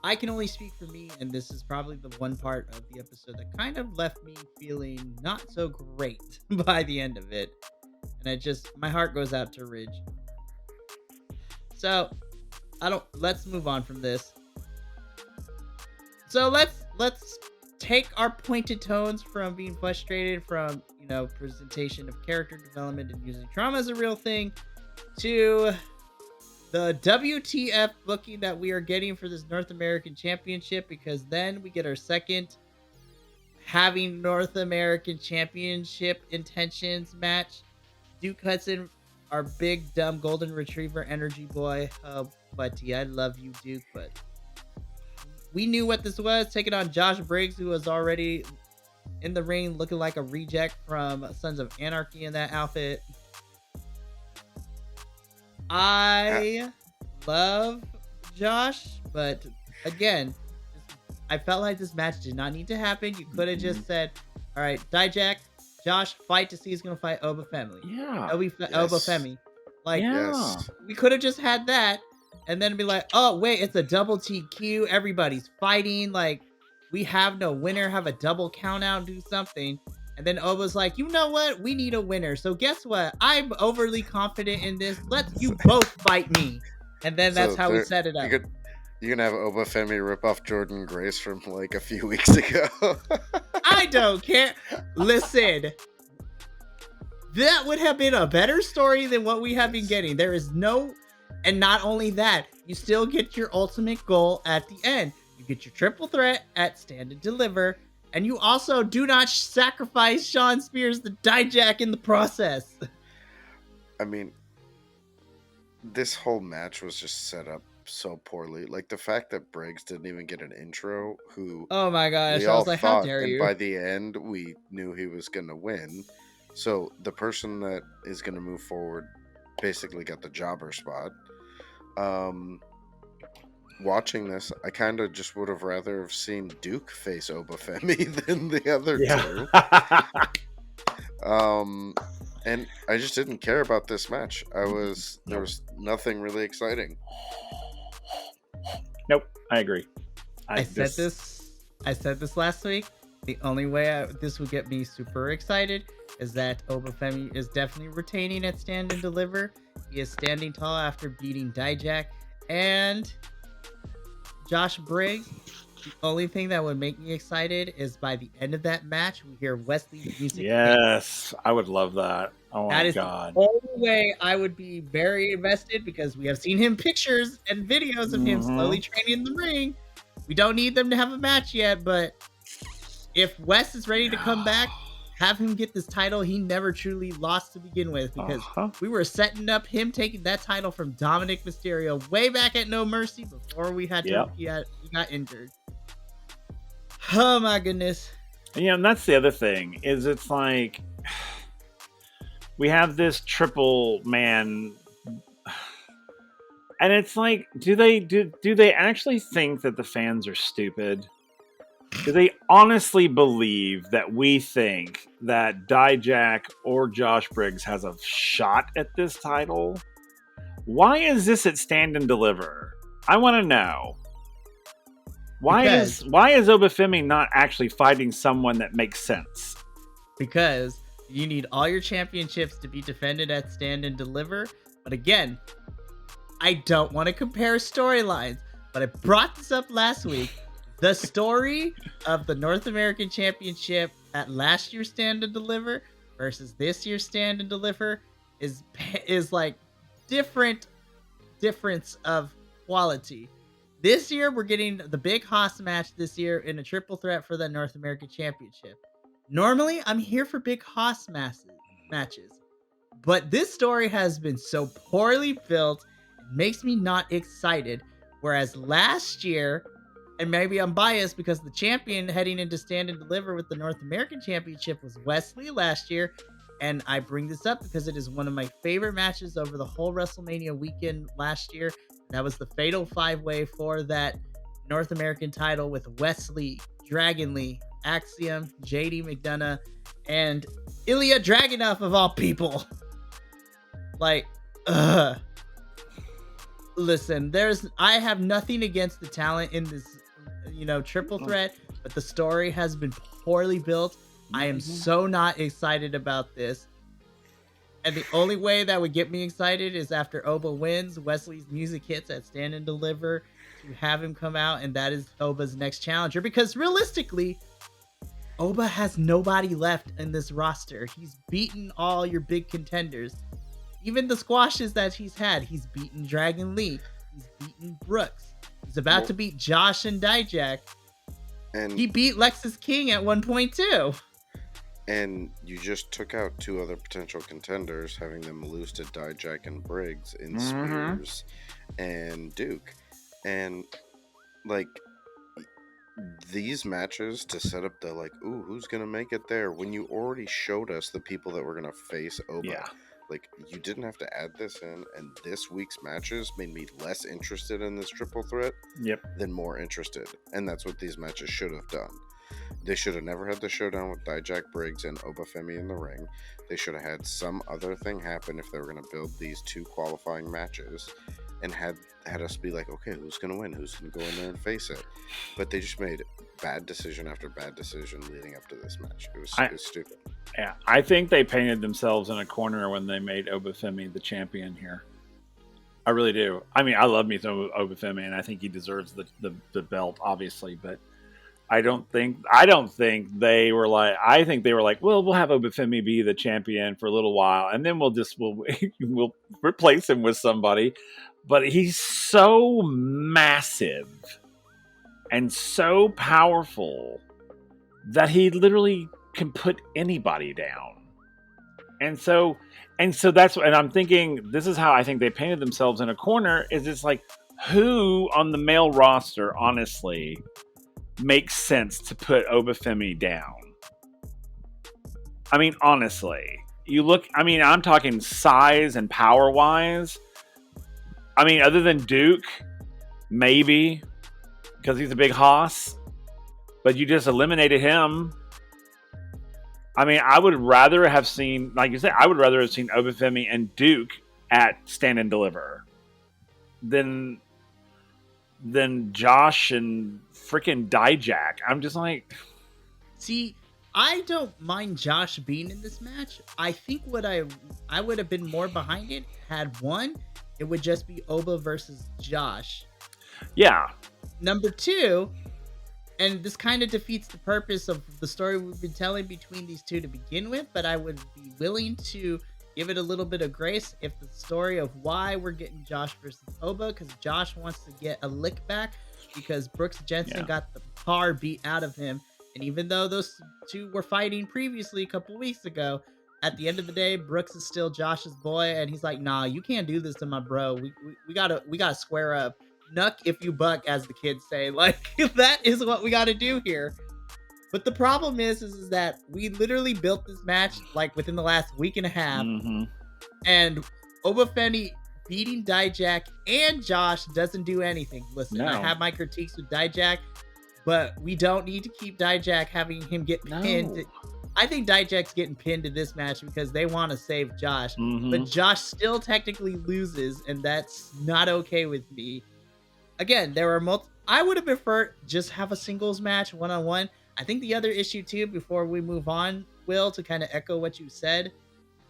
I can only speak for me, and this is probably the one part of the episode that kind of left me feeling not so great by the end of it. And my heart goes out to Ridge. So, let's move on from this. So let's take our pointed tones from being frustrated from, presentation of character development and using trauma as a real thing, to the WTF booking that we are getting for this North American Championship, because then we get our second having North American Championship intentions match. Duke Hudson, our big dumb golden retriever energy boy. Oh, buddy, I love you, Duke, but we knew what this was, taking on Josh Briggs, who was already in the ring looking like a reject from Sons of Anarchy in that outfit. I love Josh, but again, I felt like this match did not need to happen. You could have just said, All right, Dijak, Josh, fight to see who's gonna fight Oba Femi. Yeah. Oba Yes. Femi. Like, Yeah. Yes. we could have just had that, and then be like, oh wait, it's a double TQ. Everybody's fighting. Like, we have no winner. Have a double count out. Do something. And then Oba's like, you know what? We need a winner. So guess what? I'm overly confident in this. Let you both fight me. And then that's So how we there- set it up. You can have Oba Femi rip off Jordan Grace from like a few weeks ago. I don't care. Listen, that would have been a better story than what we have been getting. There is no, and not only that, you still get your ultimate goal at the end. You get your triple threat at Stand and Deliver, and you also do not sacrifice Shawn Spears the Dijak in the process. I mean, this whole match was just set up so poorly. Like the fact that Briggs didn't even get an intro, who Oh my gosh, we I all was like, thought, how dare and you? by the end we knew he was gonna win. So the person that is gonna move forward basically got the jobber spot. Watching this, I kind of just would have rather have seen Duke face Oba Femi than the other two. And I just didn't care about this match. There was nothing really exciting. Nope, I agree. I said this last week. The only way this would get me super excited is that Oba Femi is definitely retaining at Stand and Deliver. He is standing tall after beating Dijak and Josh Briggs. The only thing that would make me excited is by the end of that match, we hear Wesley's music. Yes, I would love that. Oh my That is god. the only way I would be very invested, because we have seen him pictures and videos of him slowly training in the ring. We don't need them to have a match yet, but if Wes is ready to come back, have him get this title he never truly lost to begin with, because we were setting up him taking that title from Dominic Mysterio way back at No Mercy before we had to he got injured. Oh my goodness. Yeah, and that's the other thing, is it's like we have this triple man, and it's like, do they actually think that the fans are stupid? Do they honestly believe that we think that Dijak or Josh Briggs has a shot at this title? Why is this at Stand and Deliver? I want to know. Why is Oba Femi not actually fighting someone that makes sense? Because you need all your championships to be defended at Stand and Deliver. But again, I don't want to compare storylines, but I brought this up last week. The story of the North American Championship at last year's Stand and Deliver versus this year's Stand and Deliver is like difference of quality. This year, we're getting the big Haas match this year in a triple threat for the North American Championship. Normally, I'm here for big Haas matches. But this story has been so poorly built, it makes me not excited. Whereas last year, and maybe I'm biased because the champion heading into Stand and Deliver with the North American Championship was Wesley last year. And I bring this up because it is one of my favorite matches over the whole WrestleMania weekend last year. That was the Fatal 5-Way for that North American title with Wesley, Dragon Lee, Axiom, JD McDonough, and Ilya Dragunov of all people. Like, listen, I have nothing against the talent in this, triple threat, but the story has been poorly built. I am so not excited about this. And the only way that would get me excited is after Oba wins, Wesley's music hits at Stand and Deliver to have him come out, and that is Oba's next challenger. Because realistically, Oba has nobody left in this roster. He's beaten all your big contenders. Even the squashes that he's had, he's beaten Dragon Lee. He's beaten Brooks. He's about to beat Josh and Dijak. And he beat Lexus King at one point too. And you just took out two other potential contenders, having them lose to Dijak and Briggs in Spears and Duke. And, like, these matches to set up the, like, ooh, who's going to make it there? When you already showed us the people that were going to face Oba. Yeah. Like, you didn't have to add this in, and this week's matches made me less interested in this triple threat than more interested. And that's what these matches should have done. They should have never had the showdown with Dijak Briggs and Oba Femi in the ring. They should have had some other thing happen if they were going to build these 2 qualifying matches, and had us be like, okay, who's going to win? Who's going to go in there and face it? But they just made bad decision after bad decision leading up to this match. It was stupid. Yeah, I think they painted themselves in a corner when they made Oba Femi the champion here. I really do. I mean, I love me some Oba Femi, and I think he deserves the belt, obviously. But I don't think they were like. I think they were like, well, we'll have Oba Femi be the champion for a little while, and then we'll replace him with somebody. But he's so massive and so powerful that he literally can put anybody down. And so that's, and I'm thinking, this is how I think they painted themselves in a corner, is it's like, who on the male roster, honestly, makes sense to put Oba Femi down? I mean, honestly, I'm talking size and power-wise. I mean, other than Duke, maybe, because he's a big hoss, but you just eliminated him. I mean, I would rather have seen, like you said, Oba Femi and Duke at Stand and Deliver than Josh and freaking Dijak. I'm just like, see, I don't mind Josh being in this match. I think what I would have been more behind it had one, it would just be Oba versus Josh. Yeah. Number 2, and this kind of defeats the purpose of the story we've been telling between these two to begin with, but I would be willing to give it a little bit of grace if the story of why we're getting Josh versus Oba, because Josh wants to get a lick back because Brooks Jensen got the tar beat out of him. And even though those two were fighting previously a couple weeks ago, at the end of the day, Brooks is still Josh's boy, and he's like, nah, you can't do this to my bro. We gotta square up. Nuck if you buck, as the kids say. Like, that is what we gotta do here. But the problem is that we literally built this match like within the last week and a half, and Oba Femi beating Dijak and Josh doesn't do anything. Listen, I have my critiques with Dijak, but we don't need to keep Dijak having him get pinned. No. I think Dijak's getting pinned in this match because they want to save Josh, but Josh still technically loses, and that's not okay with me. Again, there were I would have preferred just have a singles match, one-on-one. I think the other issue too, before we move on, Will, to kind of echo what you said,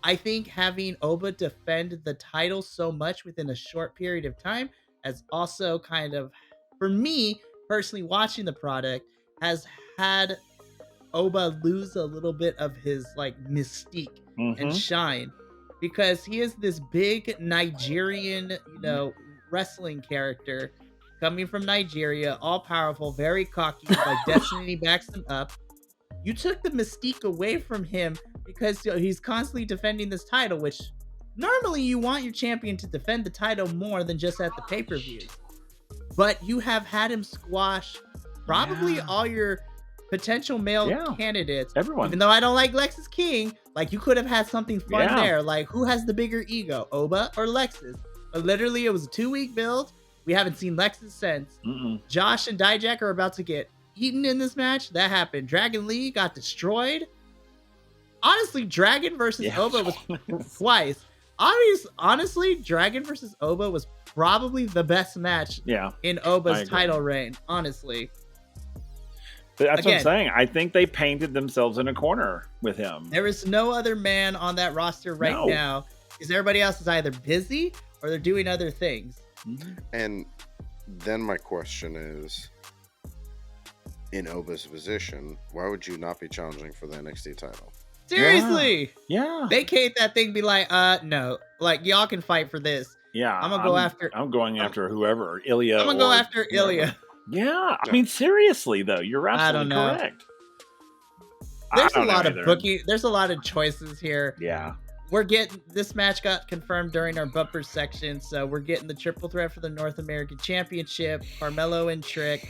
I think having Oba defend the title so much within a short period of time has also kind of, for me personally watching the product, has had Oba lose a little bit of his like mystique and shine, because he is this big Nigerian, wrestling character coming from Nigeria, all powerful, very cocky, like Destiny backs him up. You took the mystique away from him because he's constantly defending this title, which normally you want your champion to defend the title more than just at the pay-per-view. But you have had him squash probably all your potential male candidates. Everyone. Even though I don't like Lexus King, like, you could have had something fun there. Like, who has the bigger ego, Oba or Lexus? But literally, it was a 2-week build. We haven't seen Lexus since. Josh and Dijak are about to get eaten in this match. That happened. Dragon Lee got destroyed. Honestly, Dragon versus Oba was twice. Honestly, Dragon versus Oba was probably the best match in Oba's title reign, honestly. But that's what I'm saying. I think they painted themselves in a corner with him. There is no other man on that roster right now, because everybody else is either busy or they're doing other things. And then my question is, in Oba's position, why would you not be challenging for the NXT title? Seriously? Yeah. Vacate that thing, be like, no. Like, y'all can fight for this. Yeah. I'm going after whoever, Ilya. I'm going to go after Ilya. Yeah. I mean, seriously, though, you're absolutely correct. There's a lot of booking. There's a lot of choices here. Yeah. We're getting, this match got confirmed during our bumper section, so we're getting the triple threat for the North American Championship, Carmelo and Trick,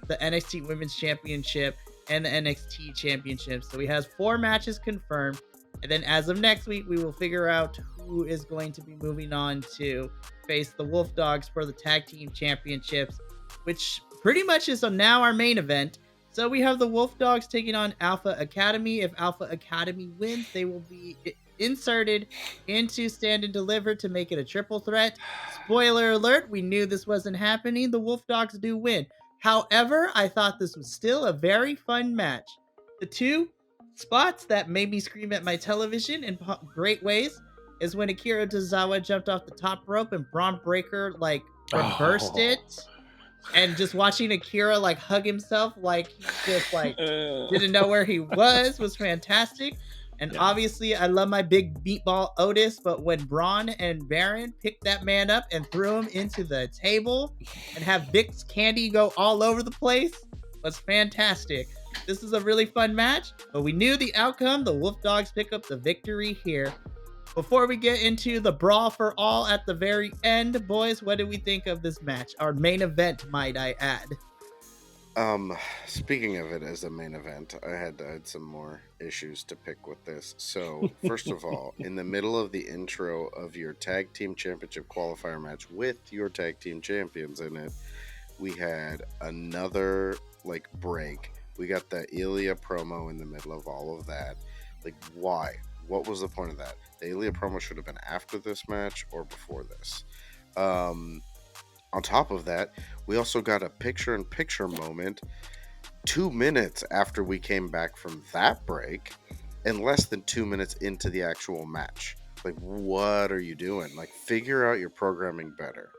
the NXT Women's Championship, and the NXT Championship. So we have 4 matches confirmed, and then as of next week, we will figure out who is going to be moving on to face the Wolf Dogs for the Tag Team Championships, which pretty much is now our main event. So we have the Wolf Dogs taking on Alpha Academy. If Alpha Academy wins, they will be inserted into Stand and Deliver to make it a triple threat. Spoiler alert, we knew this wasn't happening. The Wolf Dogs do win. However, I thought this was still a very fun match. The two spots that made me scream at my television in great ways is when Akira Tozawa jumped off the top rope and Braun Breaker like reversed it. And just watching Akira like hug himself like he just like didn't know where he was fantastic. And obviously I love my big meatball Otis, but when Braun and Baron picked that man up and threw him into the table and have Vic's candy go all over the place was fantastic. This is a really fun match, but we knew the outcome. The Wolf Dogs pick up the victory here. Before we get into the brawl for all at the very end, boys, what do we think of this match? Our main event, might I add. Speaking of it as a main event, I had some more issues to pick with this. So, first of all, in the middle of the intro of your tag team championship qualifier match with your tag team champions in it, we had another like break. We got the Ilya promo in the middle of all of that. Like, why? What was the point of that? The Ilya promo should have been after this match or before this. On top of that, we also got a picture-in-picture moment 2 minutes after we came back from that break and less than 2 minutes into the actual match. Like, what are you doing? Like, figure out your programming better.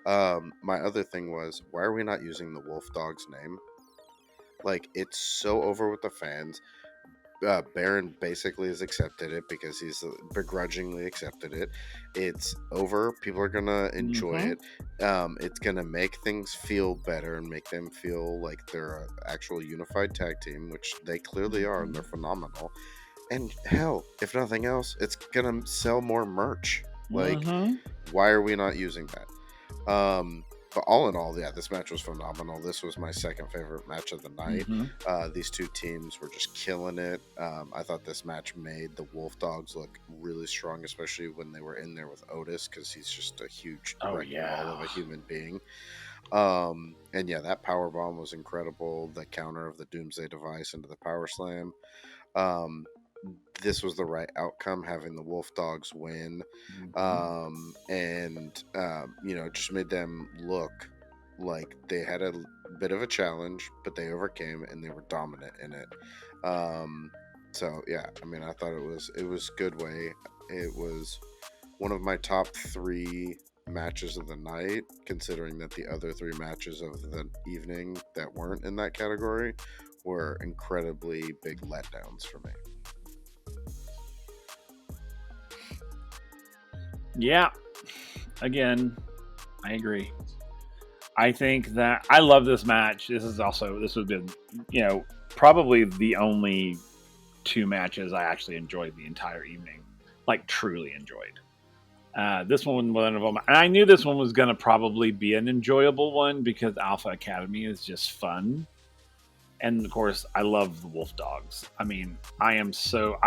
My other thing was, why are we not using the Wolf Dog's name? Like, it's so over with the fans. Baron basically has accepted it because he's begrudgingly accepted it. It's over. People are gonna enjoy it. It's gonna make things feel better and make them feel like they're an actual unified tag team, which they clearly are, and they're phenomenal. And hell, if nothing else, it's gonna sell more merch. Like, why are we not using that? But all in all, yeah, this match was phenomenal. This was my second favorite match of the night. These two teams were just killing it. I thought this match made the Wolf Dogs look really strong, especially when they were in there with Otis, because he's just a huge wrecking ball of a human being. And yeah, that power bomb was incredible. The counter of the Doomsday Device into the power slam. This was the right outcome, having the Wolf Dogs win. And it just made them look like they had a bit of a challenge, but they overcame and they were dominant in it. So yeah, I mean, I thought it was good way. It was one of my top 3 matches of the night, considering that the other 3 matches of the evening that weren't in that category were incredibly big letdowns for me. Yeah, again, I agree. I think that I love this match. This has been, probably the only 2 matches I actually enjoyed the entire evening, like truly enjoyed. This one was one of them, and I knew this one was going to probably be an enjoyable one because Alpha Academy is just fun. And of course, I love the Wolf Dogs. I mean, I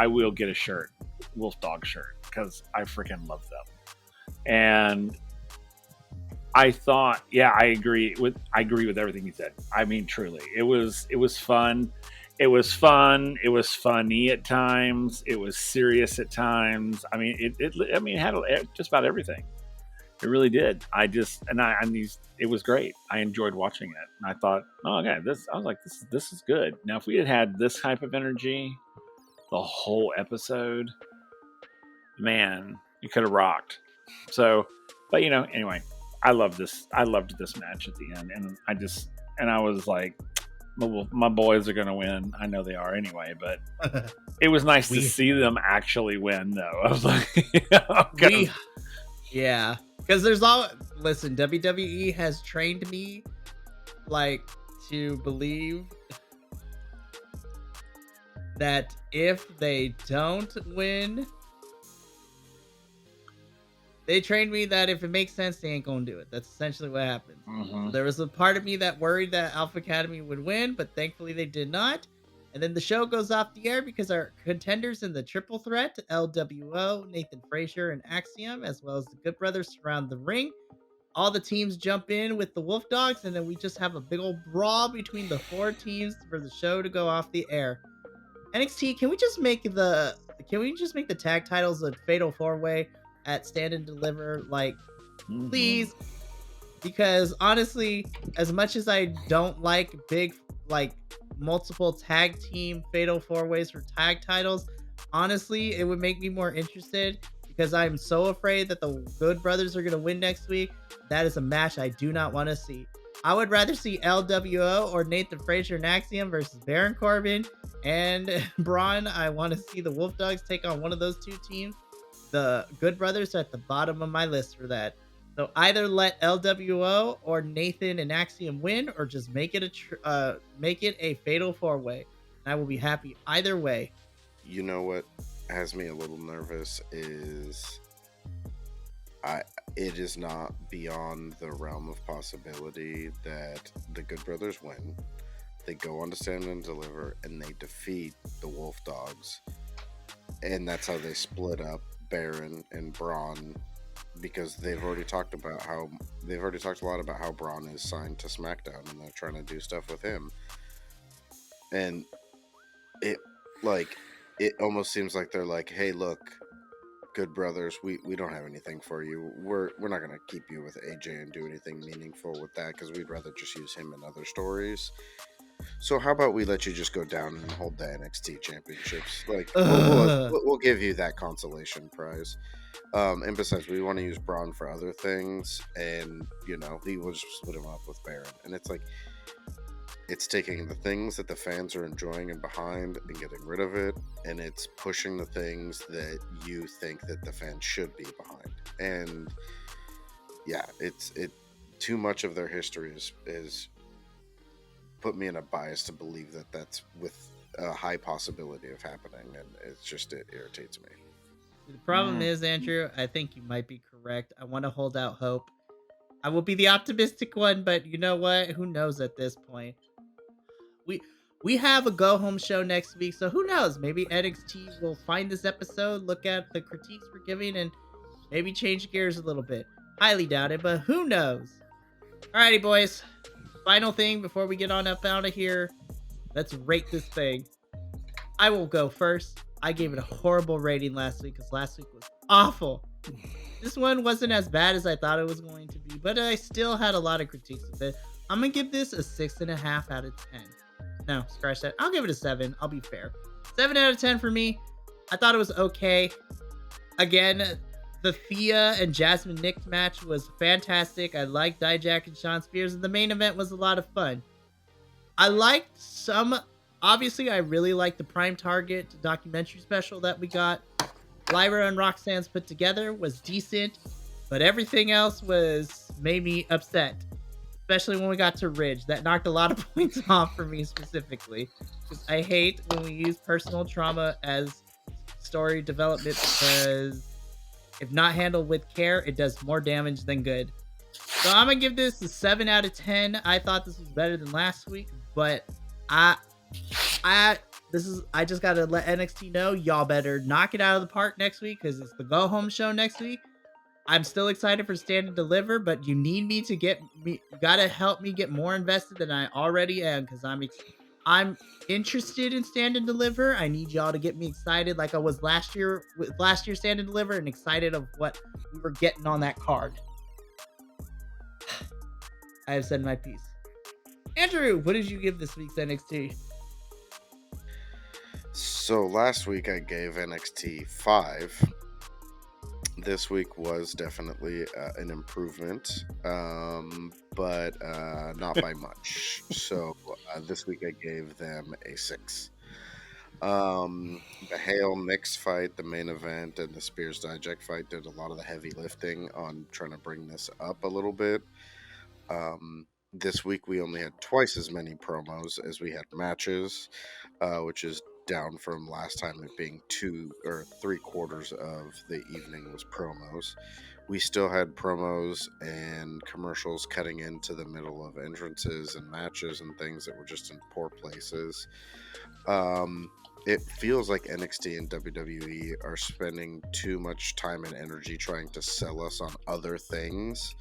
will get a shirt, Wolf Dog shirt, because I freaking love them. And I thought, I agree with everything you said. I mean, truly, it was fun. It was fun. It was funny at times. It was serious at times. I mean, it had just about everything. It really did. It was great. I enjoyed watching it. And I thought, this is good. Now, if we had this type of energy the whole episode, man, you could have rocked. So, but anyway, I loved this match at the end. And I was like, my boys are going to win. I know they are anyway, but it was nice to see them actually win though. I was like, yeah. Because listen, WWE has trained me like to believe that if they don't win, they trained me that if it makes sense, they ain't gonna do it. That's essentially what happened. So there was a part of me that worried that Alpha Academy would win, but thankfully they did not. And then the show goes off the air because our contenders in the triple threat, LWO, Nathan Frasier, and Axiom, as well as the Good Brothers, surround the ring. all the teams jump in with the Wolf Dogs, and then we just have a big old brawl between the 4 teams for the show to go off the air. NXT, can we just make the tag titles a fatal 4-way at Stand and Deliver? Like, please, because honestly, as much as I don't like big, like, multiple tag team fatal 4-ways for tag titles, honestly, it would make me more interested because I'm so afraid that the Good Brothers are going to win next week. That is a match I do not want to see. I would rather see LWO or Nathan Frazier and Axiom versus Baron Corbin and Bron. I want to see the Wolf Dogs take on one of those 2 teams. The Good Brothers are at the bottom of my list for that. So either let LWO or Nathan and Axiom win, or just make it a fatal 4-way. I will be happy either way. You know what has me a little nervous is it is not beyond the realm of possibility that the Good Brothers win. They go on to Stand and Deliver, and they defeat the Wolf Dogs, and that's how they split up Baron and Bron, because they've already talked a lot about how Bron is signed to SmackDown, and they're trying to do stuff with him, and it almost seems like they're like, hey, look, Good Brothers, we don't have anything for you. We're not gonna keep you with AJ and do anything meaningful with that, because we'd rather just use him in other stories. So how about we let you just go down and hold the NXT championships? Like, we'll give you that consolation prize. And besides, we want to use Braun for other things, and he will just split him up with Baron. And it's like, it's taking the things that the fans are enjoying and behind and getting rid of it, and it's pushing the things that you think that the fans should be behind. And yeah, it too much of their history is put me in a bias to believe that that's with a high possibility of happening, and it irritates me. The problem is, Andrew, I think you might be correct. I want to hold out hope. I will be the optimistic one, but you know what? Who knows at this point? We have a go-home show next week, so who knows? Maybe NXT will find this episode, look at the critiques we're giving, and maybe change gears a little bit. Highly doubt it, but who knows? Alrighty, boys. Final thing before we get on up out of here. Let's rate this thing. I will go first. I gave it a horrible rating last week because last week was awful. This one wasn't as bad as I thought it was going to be, but I still had a lot of critiques with it. I'm going to give this a 6.5 out of 10. No, scratch that. I'll give it a 7. I'll be fair. 7 out of 10 for me. I thought it was okay. Again, the Thea and Jasmine Nick match was fantastic. I liked Daack and Shawn Spears, and the main event was a lot of fun. Obviously, I really liked the Prime Target documentary special that we got. Lyra and Roxanne's put together was decent, but everything else made me upset. Especially when we got to Ridge. That knocked a lot of points off for me specifically. Because I hate when we use personal trauma as story development, because if not handled with care, it does more damage than good. So I'm going to give this a 7 out of 10. I thought this was better than last week, but I just got to let NXT know, y'all better knock it out of the park next week, because it's the go-home show next week. I'm still excited for Stand and Deliver, but you need me to you gotta help me get more invested than I already am, because I'm interested in Stand and Deliver. I need y'all to get me excited like I was last year with last year's Stand and Deliver, and excited of what we were getting on that card. I have said my piece. Andrew, what did you give this week's NXT? So last week I gave NXT 5. This week was definitely an improvement, but not by much. So this week I gave them a 6. The Hale Mix fight, the main event, and the Spears Daack fight did a lot of the heavy lifting on trying to bring this up a little bit. This week we only had twice as many promos as we had matches, which is down from last time it being 2 or 3/4 of the evening was promos. We still had promos and commercials cutting into the middle of entrances and matches and things that were just in poor places. it feels like NXT and WWE are spending too much time and energy trying to sell us on other things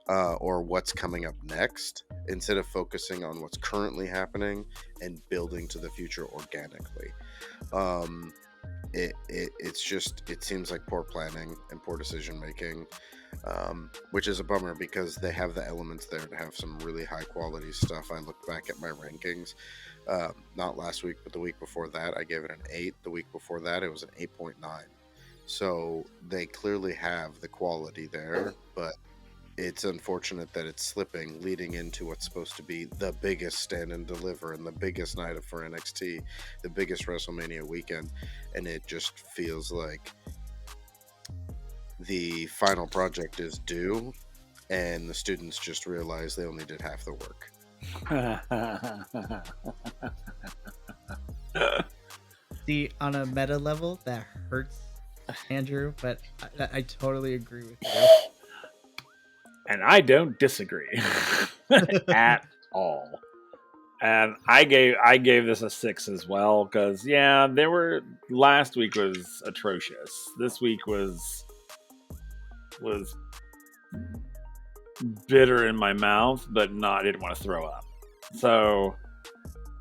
or what's coming up next, instead of focusing on what's currently happening and building to the future organically. It seems like poor planning and poor decision making, which is a bummer because they have the elements there to have some really high quality stuff. I look back at my rankings, not last week, but the week before that, I gave it an 8. The week before that, it was an 8.9. So they clearly have the quality there, but it's unfortunate that it's slipping leading into what's supposed to be the biggest stand and deliver and the biggest night for NXT, the biggest WrestleMania weekend. And it just feels like the final project is due and the students just realized they only did half the work. See, on a meta level, that hurts, Andrew, but I totally agree with you. And I don't disagree at all. And I gave this a 6 as well, because last week was atrocious. This week was bitter in my mouth, but I didn't want to throw up. So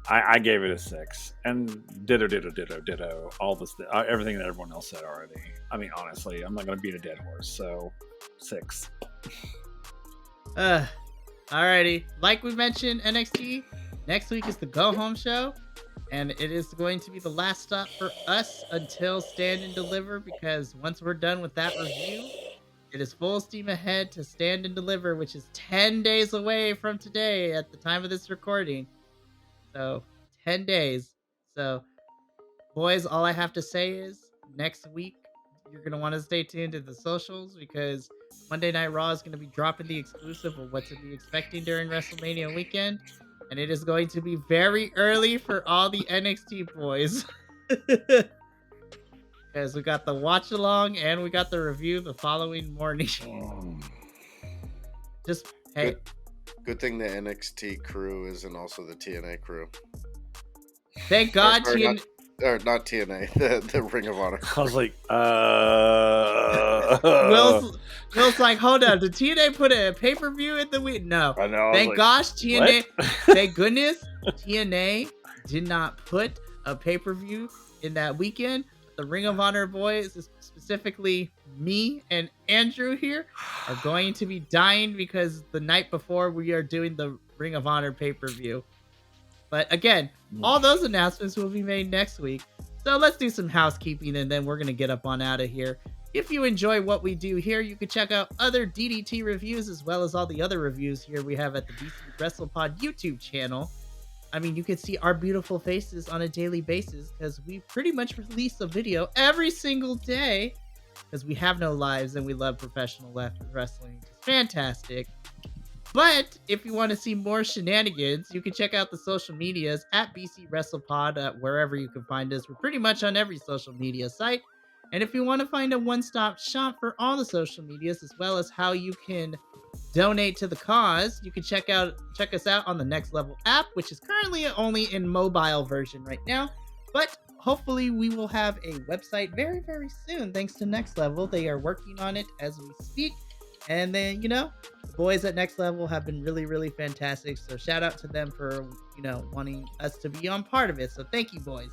I gave it a 6. And ditto, all this, everything that everyone else said already. I mean, honestly, I'm not going to beat a dead horse, so 6. Alrighty. Like we mentioned, NXT, next week is the go-home show, and it is going to be the last stop for us until Stand and Deliver, because once we're done with that review, it is full steam ahead to Stand and Deliver, which is 10 days away from today at the time of this recording. So, 10 days. So, boys, all I have to say is, next week, you're going to want to stay tuned to the socials, because Monday Night Raw is going to be dropping the exclusive of what to be expecting during WrestleMania weekend. And it is going to be very early for all the NXT boys. Because we got the watch along and we got the review the following morning. Just, hey. Good thing the NXT crew isn't also the TNA crew. Thank God TNA. Not TNA, the Ring of Honor. I was like, Will's like, hold on, did TNA put a pay-per-view in the week? No. I know. Thank gosh, TNA. Thank goodness, TNA did not put a pay-per-view in that weekend. The Ring of Honor boys, specifically me and Andrew here, are going to be dying because the night before we are doing the Ring of Honor pay-per-view. But again, all those announcements will be made next week. So let's do some housekeeping and then we're going to get up on out of here. If you enjoy what we do here, you can check out other DDT reviews as well as all the other reviews here we have at the BC WrestlePod YouTube channel. I mean, you can see our beautiful faces on a daily basis because we pretty much release a video every single day because we have no lives and we love professional wrestling. It's fantastic. But if you want to see more shenanigans, you can check out the social medias at BC WrestlePod, wherever you can find us. We're pretty much on every social media site. And if you want to find a one-stop shop for all the social medias, as well as how you can donate to the cause, you can check us out on the Next Level app, which is currently only in mobile version right now. But hopefully we will have a website very, very soon, thanks to Next Level. They are working on it as we speak. And then, the boys at Next Level have been really, really fantastic. So shout out to them for, wanting us to be on part of it. So thank you, boys.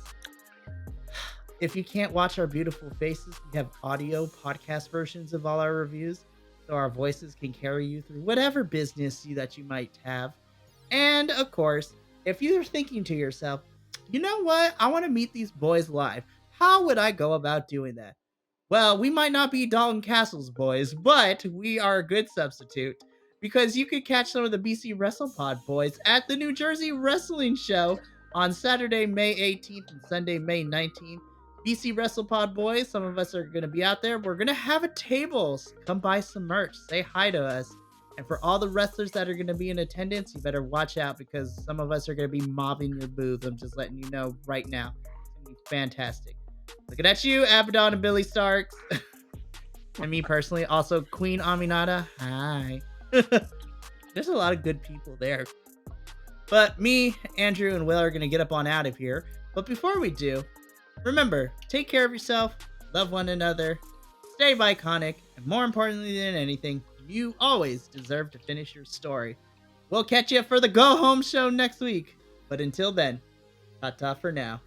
If you can't watch our beautiful faces, we have audio podcast versions of all our reviews. So our voices can carry you through whatever business that you might have. And of course, if you're thinking to yourself, you know what? I want to meet these boys live. How would I go about doing that? Well, we might not be Dalton Castle's boys, but we are a good substitute because you could catch some of the BC WrestlePod boys at the New Jersey Wrestling Show on Saturday, May 18th and Sunday, May 19th. BC WrestlePod boys, some of us are going to be out there. We're going to have a table. Come buy some merch. Say hi to us. And for all the wrestlers that are going to be in attendance, you better watch out because some of us are going to be mobbing your booth. I'm just letting you know right now. It's going to be fantastic. Looking at you, Abaddon and Billy Starks. And me personally, also Queen Aminata. Hi. There's a lot of good people there. But me, Andrew, and Will are going to get up on out of here. But before we do, Remember, take care of yourself, love one another, stay iconic, and more importantly than anything, you always deserve to finish your story. We'll catch you for the Go Home show next week. But until then, ta-ta for now.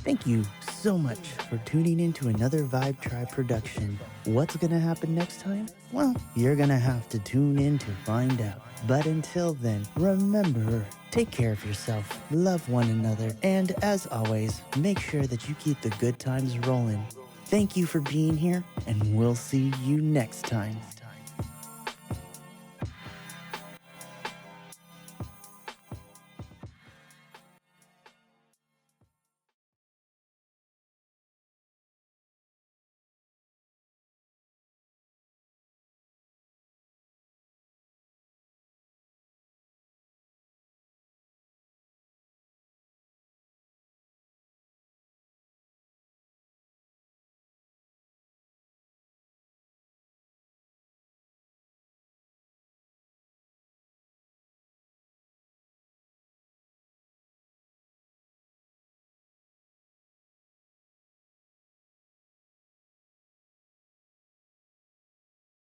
Thank you so much for tuning in to another Vibe Tribe production. What's gonna happen next time? Well, you're gonna have to tune in to find out. But until then, remember, take care of yourself, love one another, and as always, make sure that you keep the good times rolling. Thank you for being here, and we'll see you next time.